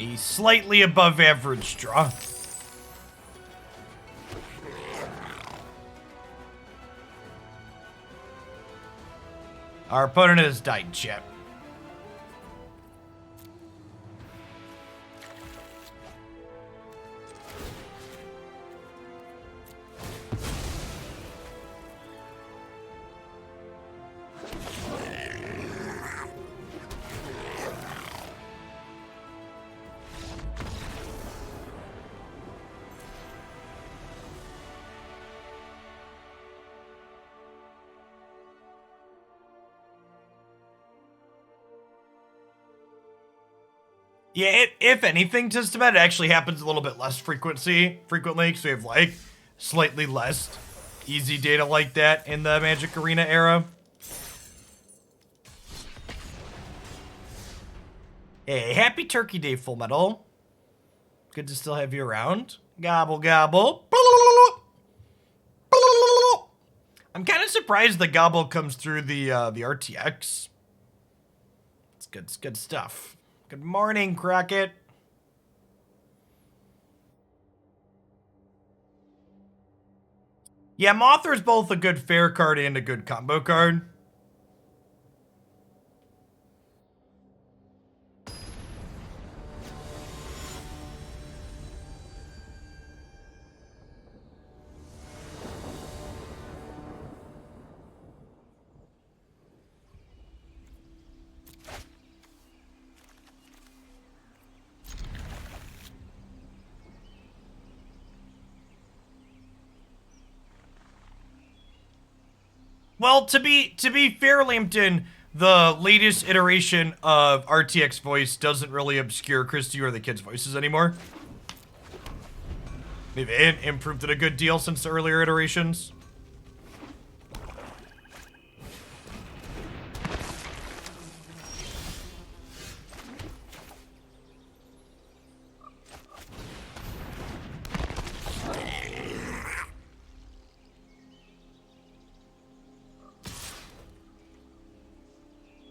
A slightly above average draw. Our opponent has died, chat. Yeah, if anything, Testament, it actually happens a little bit less frequently, because we have, like, slightly less easy data like that in the Magic Arena era. Hey, happy Turkey Day, Full Metal. Good to still have you around. Gobble, gobble. I'm kind of surprised the gobble comes through the RTX. It's good stuff. Good morning, Crockett. Yeah, Mother's both a good fair card and a good combo card. Well, to be fair, Lambton, the latest iteration of RTX voice doesn't really obscure Christy or the kids' voices anymore. They've improved it a good deal since the earlier iterations.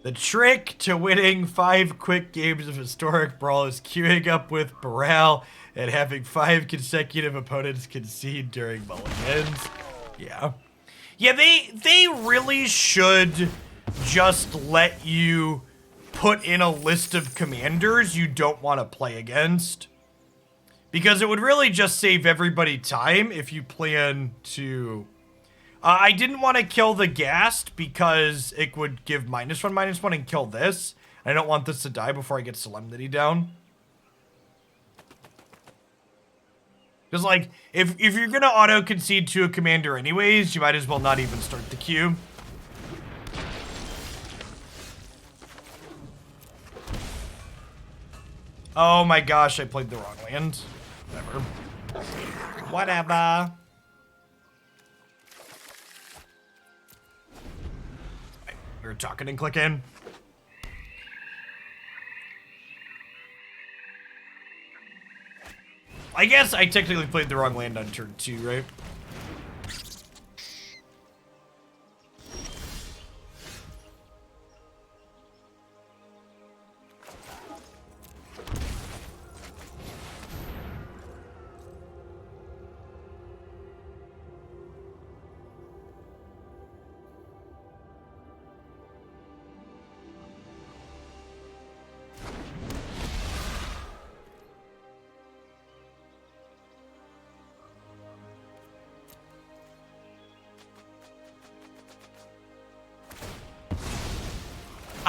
The trick to winning 5 quick games of Historic Brawl is queuing up with Baral and having 5 consecutive opponents concede during mulligans. Yeah. Yeah, they really should just let you put in a list of commanders you don't want to play against. Because it would really just save everybody time if you plan to... I didn't want to kill the Ghast because it would give -1/-1 and kill this. I don't want this to die before I get Solemnity down. Because, like, if you're going to auto-concede to a commander anyways, you might as well not even start the queue. Oh my gosh, I played the wrong land. Whatever. We were talking and clicking. I guess I technically played the wrong land on turn 2, right?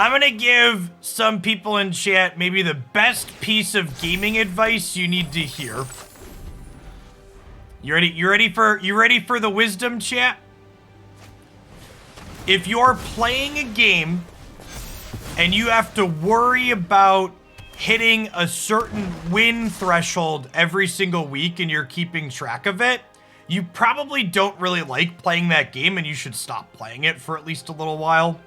I'm gonna give some people in chat maybe the best piece of gaming advice you need to hear. You ready for the wisdom, chat? If you're playing a game and you have to worry about hitting a certain win threshold every single week and you're keeping track of it, you probably don't really like playing that game and you should stop playing it for at least a little while.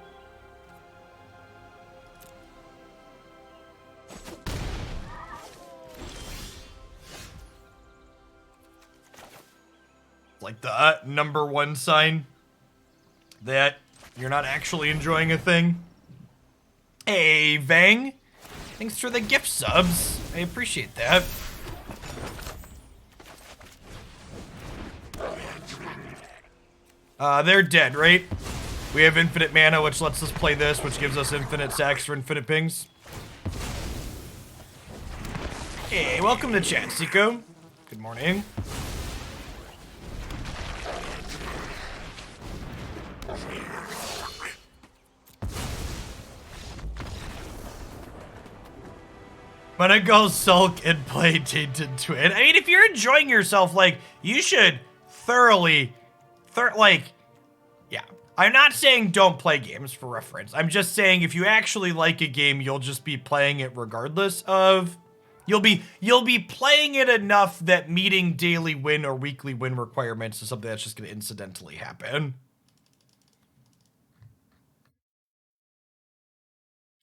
Like the #1 sign that you're not actually enjoying a thing. Hey, Vang. Thanks for the gift subs. I appreciate that. They're dead, right? We have infinite mana, which lets us play this, which gives us infinite sacks for infinite pings. Hey, welcome to chat, Siko. Good morning. I'm gonna go sulk and play Tainted Twin. I mean, if you're enjoying yourself, like, you should thoroughly, yeah. I'm not saying don't play games for reference. I'm just saying if you actually like a game, you'll just be playing it regardless of... You'll be playing it enough that meeting daily win or weekly win requirements is something that's just going to incidentally happen.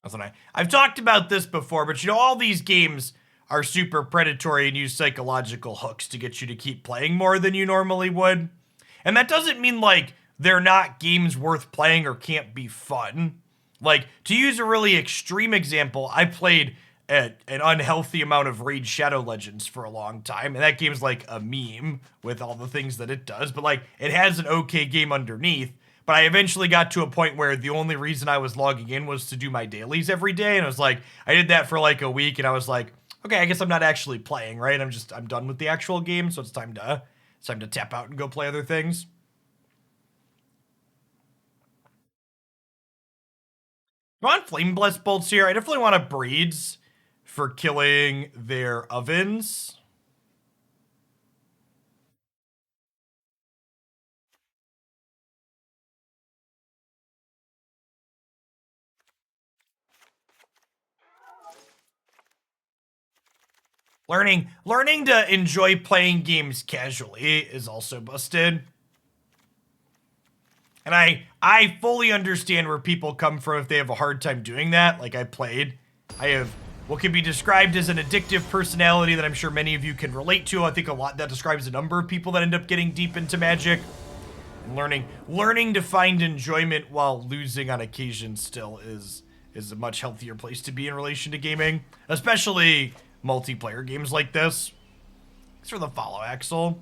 That's what I've talked about this before, but you know, all these games are super predatory and use psychological hooks to get you to keep playing more than you normally would. And that doesn't mean, like, they're not games worth playing or can't be fun. Like, to use a really extreme example, I played an unhealthy amount of Raid Shadow Legends for a long time, and that game's like a meme with all the things that it does, but like, it has an okay game underneath. But I eventually got to a point where the only reason I was logging in was to do my dailies every day, and I was like, I did that for like a week, and I was like, okay, I guess I'm not actually playing, right? I'm done with the actual game, so it's time to tap out and go play other things. I want Flame Blessed Bolts here. I definitely want a Breeds for killing their ovens. Learning to enjoy playing games casually is also busted. And I fully understand where people come from if they have a hard time doing that. Like, I have what can be described as an addictive personality that I'm sure many of you can relate to. I think a lot that describes a number of people that end up getting deep into Magic. And learning to find enjoyment while losing on occasion still is a much healthier place to be in relation to gaming, especially multiplayer games like this. Thanks for the follow, Axel.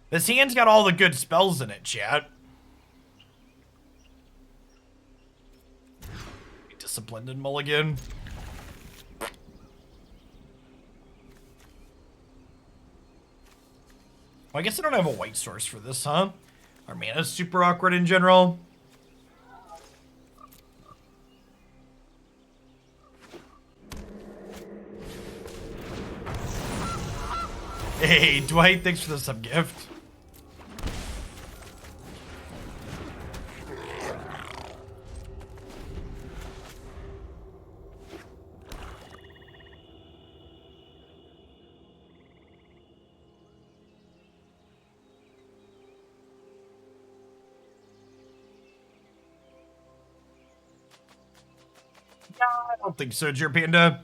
This hand's got all the good spells in it, chat. Disciplined and mulligan. Well, I guess I don't have a white source for this, huh? Our mana's super awkward in general. Hey, Dwight, thanks for the sub-gift. I don't think so, Jer Panda.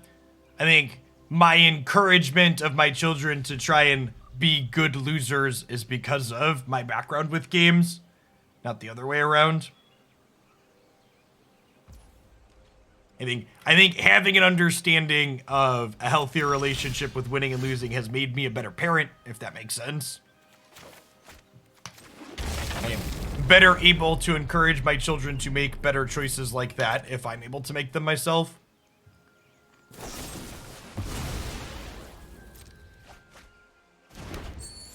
I think my encouragement of my children to try and be good losers is because of my background with games, not the other way around. I think having an understanding of a healthier relationship with winning and losing has made me a better parent, if that makes sense. I am better able to encourage my children to make better choices like that if I'm able to make them myself.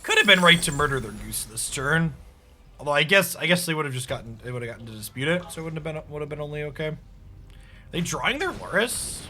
Could have been right to murder their goose this turn. Although I guess they would have gotten to dispute it, so it would have been only okay. Are they drawing their Loris?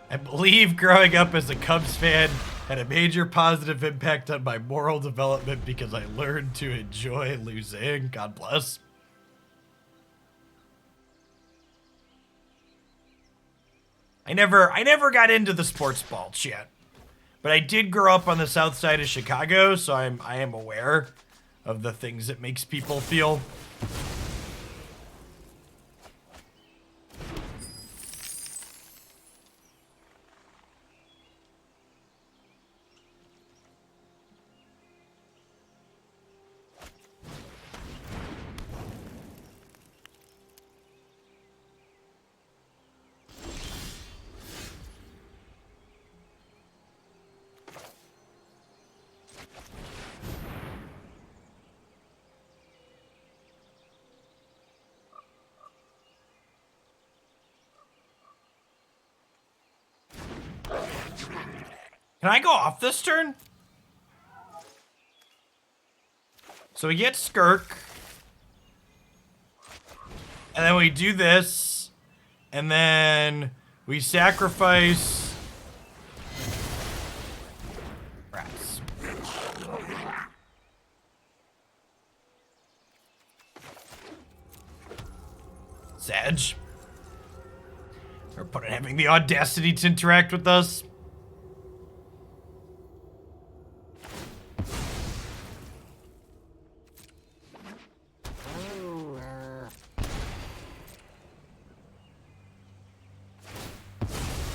I believe growing up as a Cubs fan had a major positive impact on my moral development because I learned to enjoy losing. God bless. I never got into the sports ball yet. But I did grow up on the south side of Chicago, so I am aware of the things it makes people feel. Can I go off this turn? So we get Skirk. And then we do this. And then we sacrifice rats. Sag. Or having the audacity to interact with us.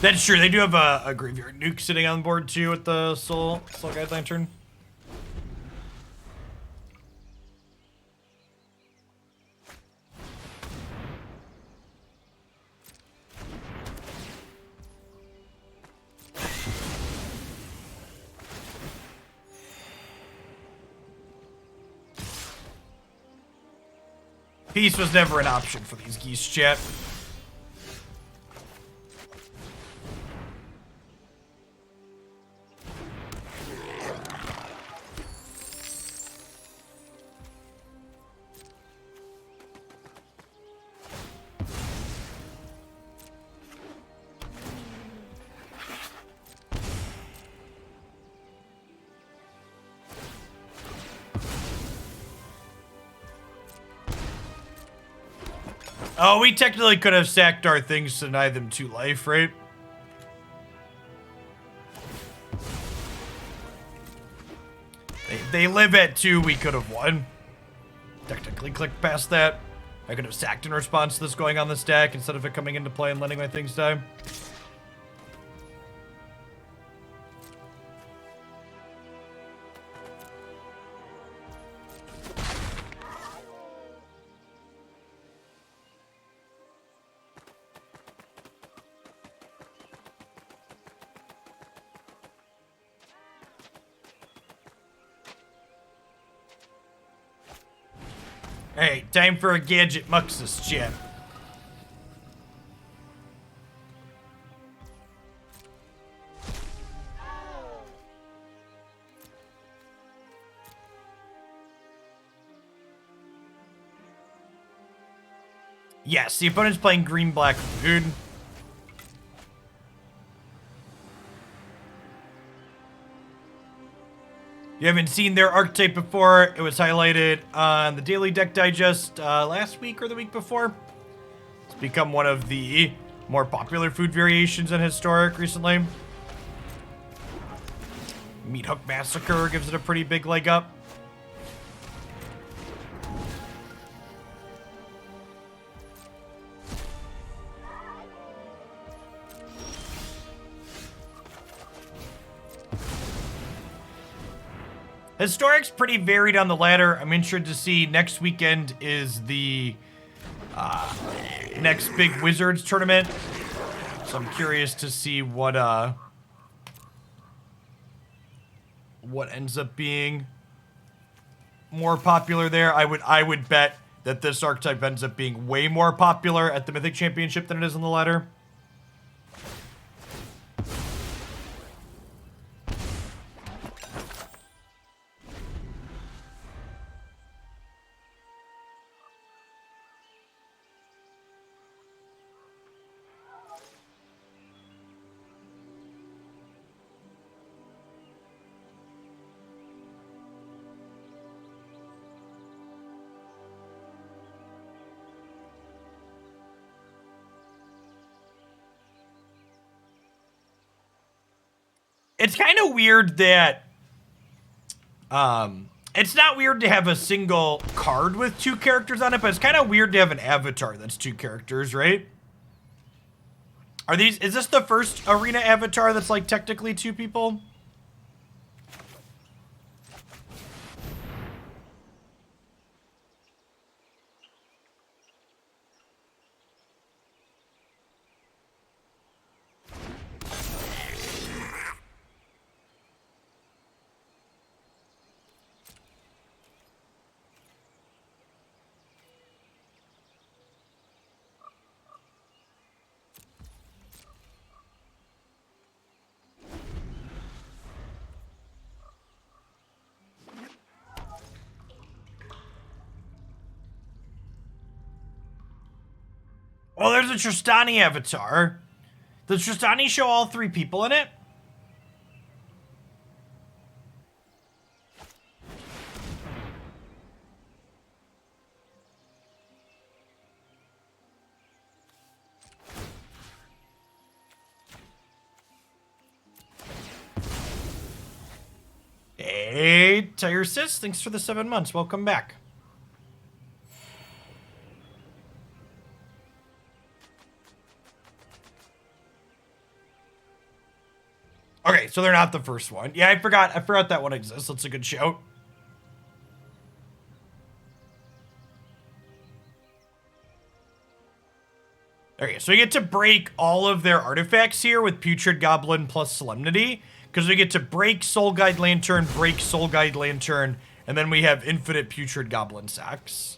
That's true. They do have a graveyard nuke sitting on board too with the Soul Guide Lantern. Peace was never an option for these geese, chat. Oh, we technically could have sacked our things to deny them 2 life, right? They live at 2, we could have won. Technically clicked past that. I could have sacked in response to this going on the stack instead of it coming into play and letting my things die. Hey, time for a gadget Muxus, chat. Yes, the opponent's playing green-black food. You haven't seen their archetype before. It was highlighted on the Daily Deck Digest last week or the week before. It's become one of the more popular food variations in Historic recently. Meat Hook Massacre gives it a pretty big leg up. Historic's pretty varied on the ladder. I'm interested to see next weekend is the next big Wizards tournament. So I'm curious to see what ends up being more popular there. I would bet that this archetype ends up being way more popular at the Mythic Championship than it is on the ladder. It's kind of weird that it's not weird to have a single card with 2 characters on it, but it's kind of weird to have an avatar that's 2 characters, right? Is this the first arena avatar that's like technically 2 people? Well, there's a Tristani avatar. Does Tristani show all 3 people in it? Hey, Tire Sis, thanks for the 7 months. Welcome back. Okay, so they're not the first one. Yeah, I forgot that one exists. That's a good shout. Okay, so we get to break all of their artifacts here with Putrid Goblin plus Solemnity, because we get to break Soul Guide Lantern, break Soul Guide Lantern, and then we have infinite Putrid Goblin sacks.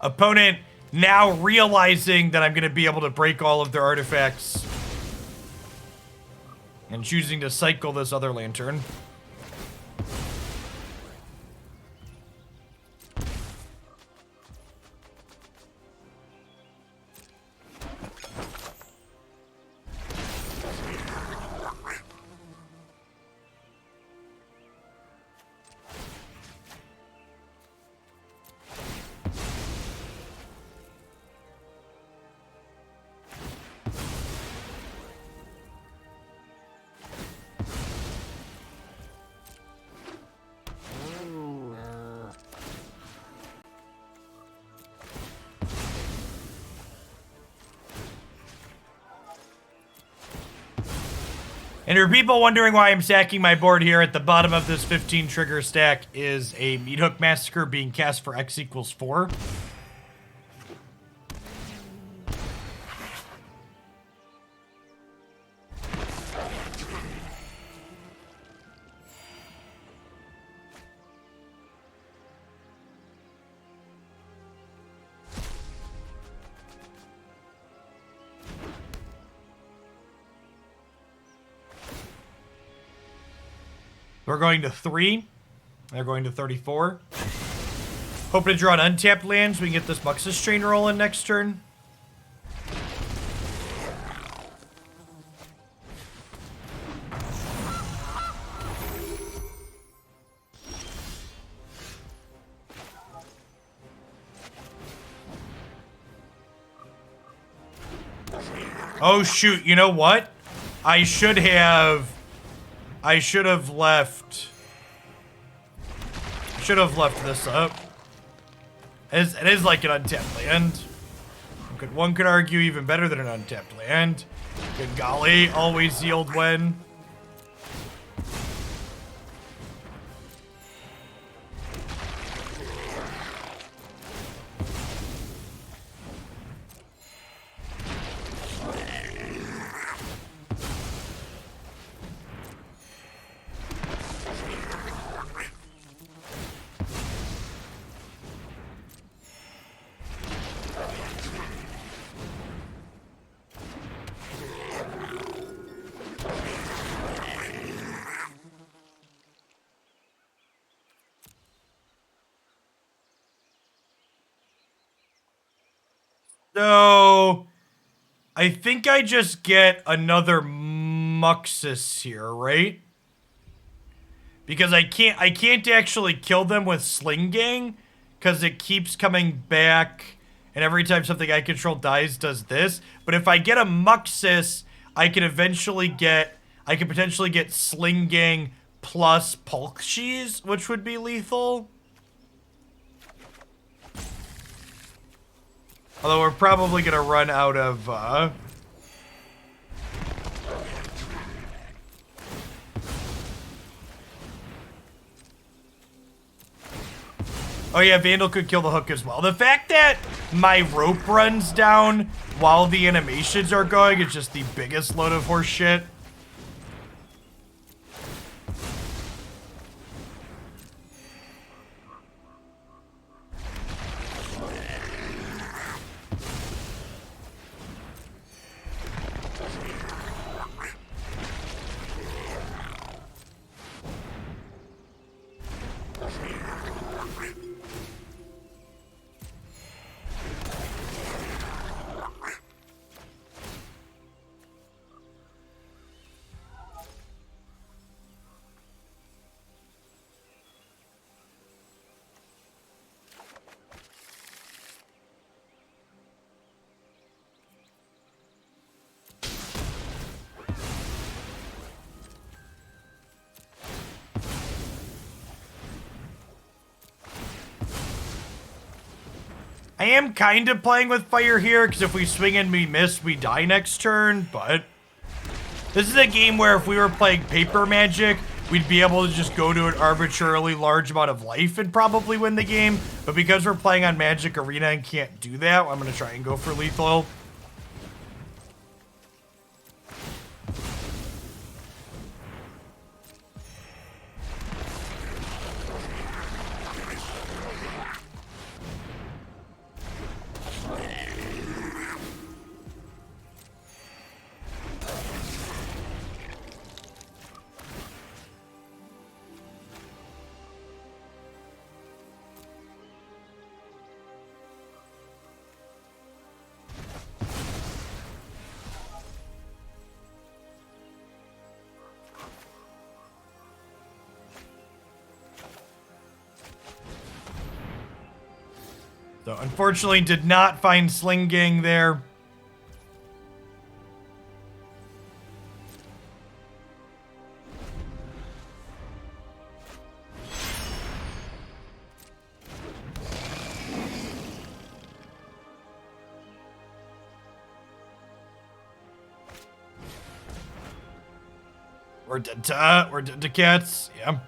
Opponent now realizing that I'm going to be able to break all of their artifacts and choosing to cycle this other lantern. And for people wondering why I'm sacking my board here, at the bottom of this 15 trigger stack is a Meat Hook Massacre being cast for X equals 4. We're going to 3. They're going to 34. Hoping to draw an untapped land so we can get this Muxus train rolling next turn. Oh shoot, you know what? I should have left this up. It is like an untapped land. One could argue even better than an untapped land. Good golly, always yield when. So I think I just get another Muxus here, right? Because I can't actually kill them with Sling-Gang because it keeps coming back, and every time something I control dies does this. But if I get a Muxus, I can potentially get Sling-Gang plus Pulkshees, which would be lethal. Although we're probably gonna run out of oh yeah, Vandal could kill the hook as well. The fact that my rope runs down while the animations are going is just the biggest load of horse shit. I am kind of playing with fire here, because if we swing and we miss, we die next turn, but this is a game where if we were playing Paper Magic, we'd be able to just go to an arbitrarily large amount of life and probably win the game, but because we're playing on Magic Arena and can't do that, I'm going to try and go for lethal. So unfortunately did not find Sling-Gang there. We're dead to cats, yeah.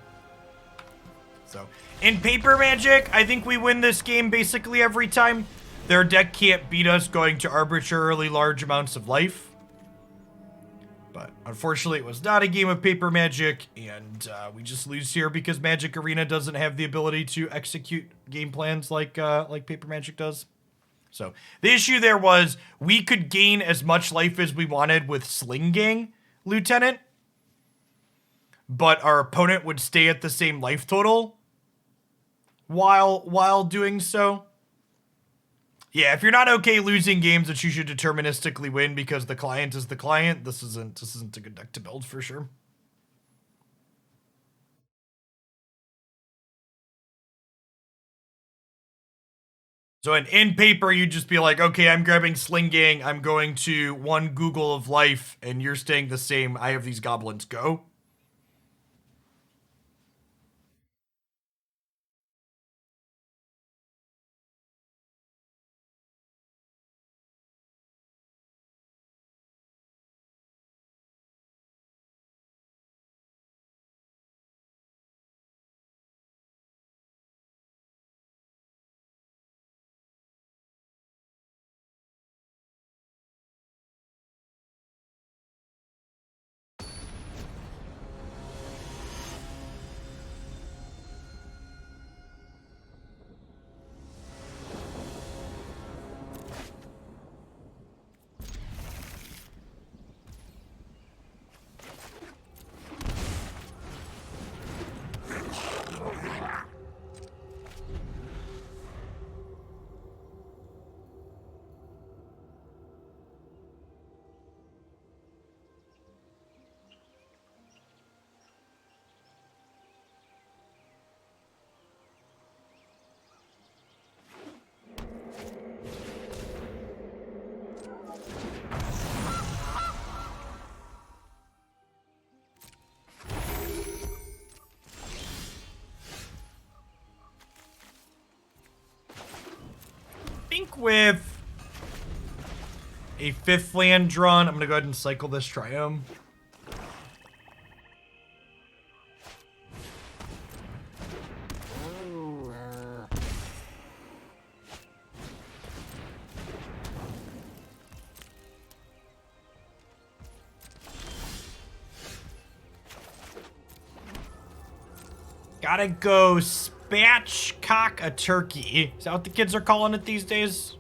So, in Paper Magic, I think we win this game basically every time. Their deck can't beat us going to arbitrarily large amounts of life. But unfortunately, it was not a game of Paper Magic, and we just lose here because Magic Arena doesn't have the ability to execute game plans like Paper Magic does. So, the issue there was we could gain as much life as we wanted with Sling-Gang Lieutenant, but our opponent would stay at the same life total while doing so. Yeah, if you're not okay losing games that you should deterministically win because the client is the client, this isn't a good deck to build for sure. So in paper, you'd just be like, okay, I'm grabbing Sling-Gang, I'm going to 1 Google of life, and you're staying the same. I have these goblins, go. think with a 5th land drawn, I'm going to go ahead and cycle this Triome. Gotta go spatchcock a turkey. Is that what the kids are calling it these days?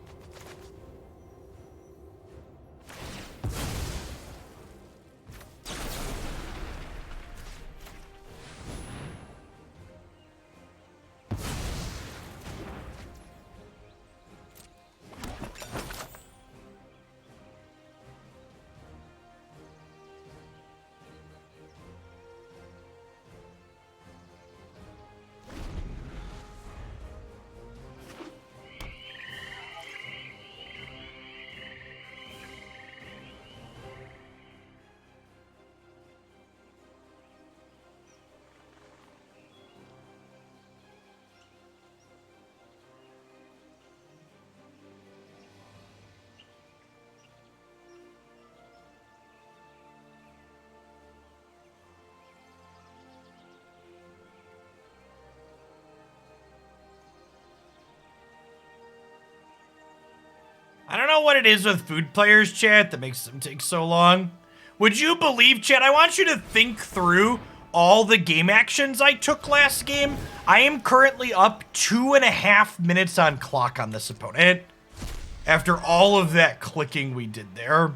I don't know what it is with food players, chat, that makes them take so long. Would you believe, chat, I want you to think through all the game actions I took last game. I am currently up 2.5 minutes on clock on this opponent after all of that clicking we did there.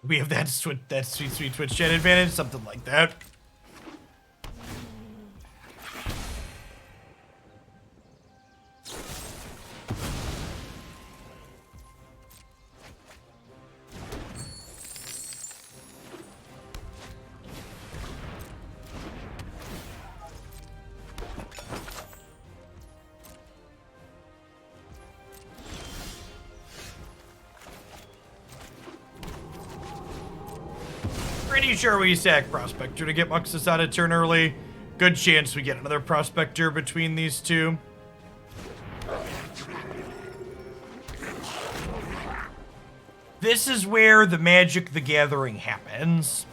We have that sweet Twitch chat advantage, something like that. Pretty sure we sack Prospector to get Muxus out of turn early. Good chance we get another Prospector between these two. This is where the Magic the Gathering happens.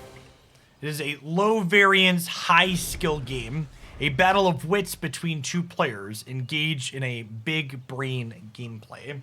It is a low variance, high skill game. A battle of wits between two players engaged in a big brain gameplay.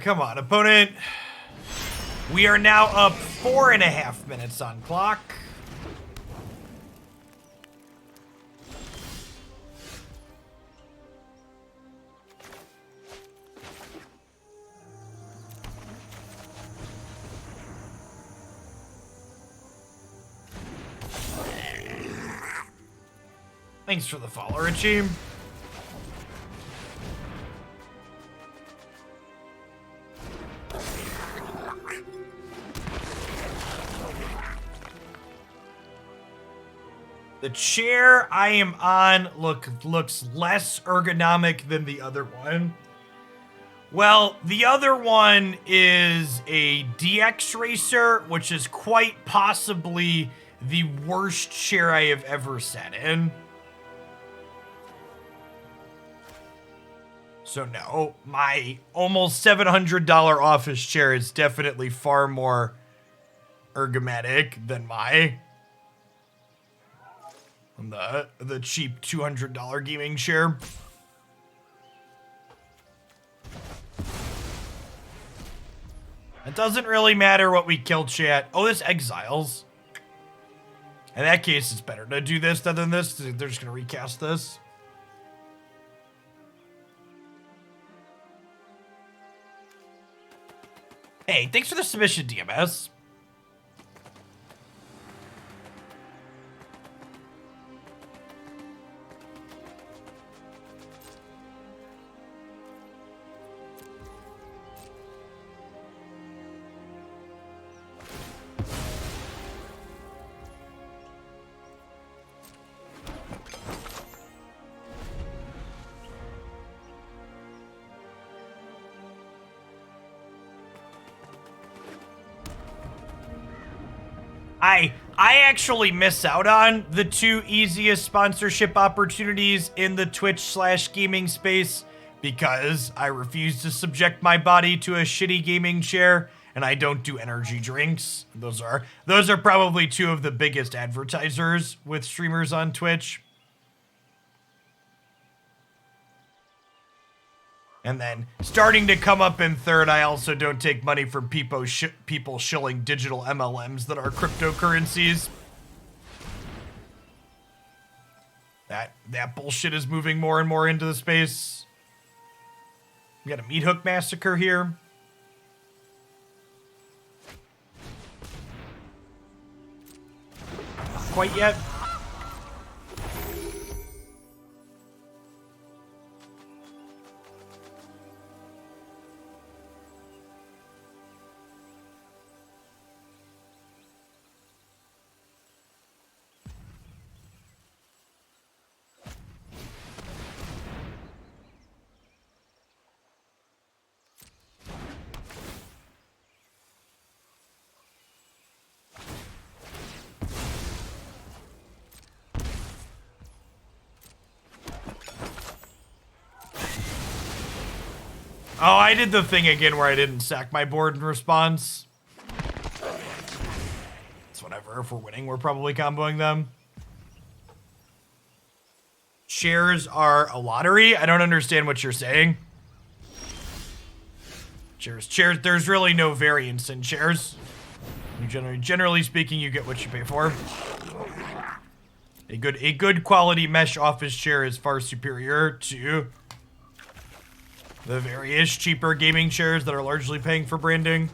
Come on, opponent. We are now up 4.5 minutes on clock. Thanks for the follow, Richie. The chair I am on looks less ergonomic than the other one. Well, the other one is a DX racer, which is quite possibly the worst chair I have ever sat in. So no, my almost $700 office chair is definitely far more ergonomic than the cheap $200 gaming chair. It doesn't really matter what we kill, chat. Oh, this exiles. In that case, it's better to do this than this. They're just gonna recast this. Hey, thanks for the submission, DMS. I actually miss out on the two easiest sponsorship opportunities in the Twitch/gaming space because I refuse to subject my body to a shitty gaming chair and I don't do energy drinks. Those are probably two of the biggest advertisers with streamers on Twitch. And then, starting to come up in third, I also don't take money from people shilling digital MLMs that are cryptocurrencies. That bullshit is moving more and more into the space. We got a meat hook massacre here. Not quite yet. Oh, I did the thing again where I didn't sack my board in response. It's whatever. If we're winning, we're probably comboing them. Shares are a lottery? I don't understand what you're saying. Shares. There's really no variance in shares. Generally speaking, you get what you pay for. A good quality mesh office chair is far superior to the various cheaper gaming chairs that are largely paying for branding.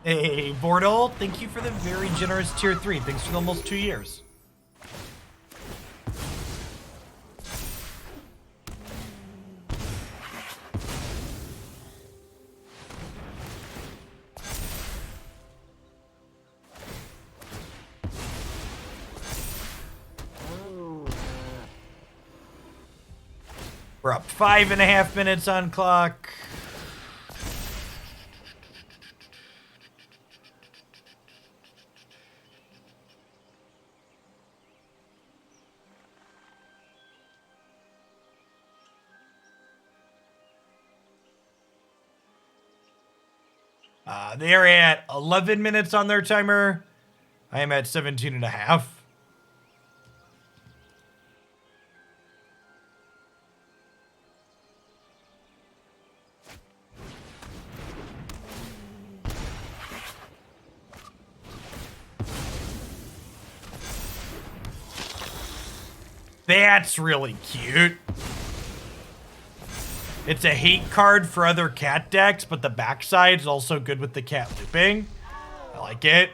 Hey, Bordal, thank you for the very generous tier 3. Thanks for almost 2 years. We're up 5.5 minutes on clock. They're at 11 minutes on their timer. I am at 17.5. That's really cute. It's a hate card for other cat decks, but the backside is also good with the cat looping. I like it.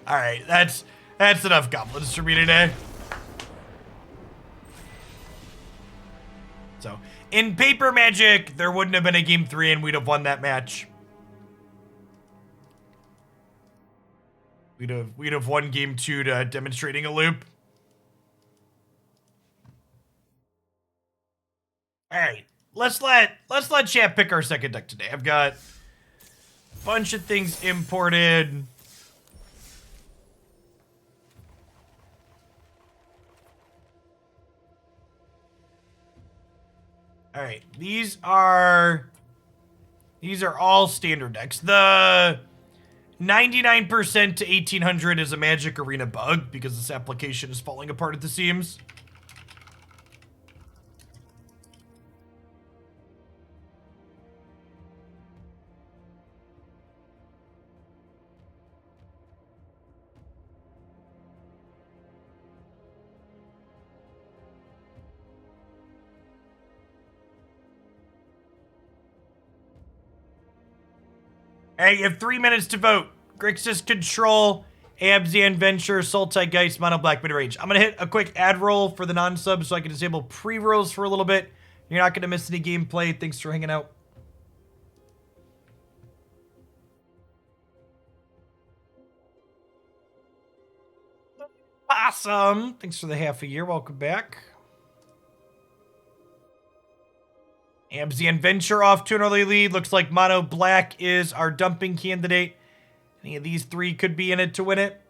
All right, that's enough goblins for me today. So, in paper magic, there wouldn't have been a game 3 and we'd have won that match. We'd have won game 2 to demonstrating a loop. All right, let's let chat pick our second deck today. I've got a bunch of things imported. All right, these are all standard decks. The 99% to 1800 is a Magic Arena bug because this application is falling apart at the seams. Hey, you have 3 minutes to vote. Grixis Control, Abzan Venture, Sultai Geist, Mono Black Mid-Range. I'm going to hit a quick ad roll for the non-subs so I can disable pre-rolls for a little bit. You're not going to miss any gameplay. Thanks for hanging out. Awesome. Thanks for the half a year. Welcome back. Abzan Venture off to an early lead. Looks like Mono Black is our dumping candidate. Any of these 3 could be in it to win it.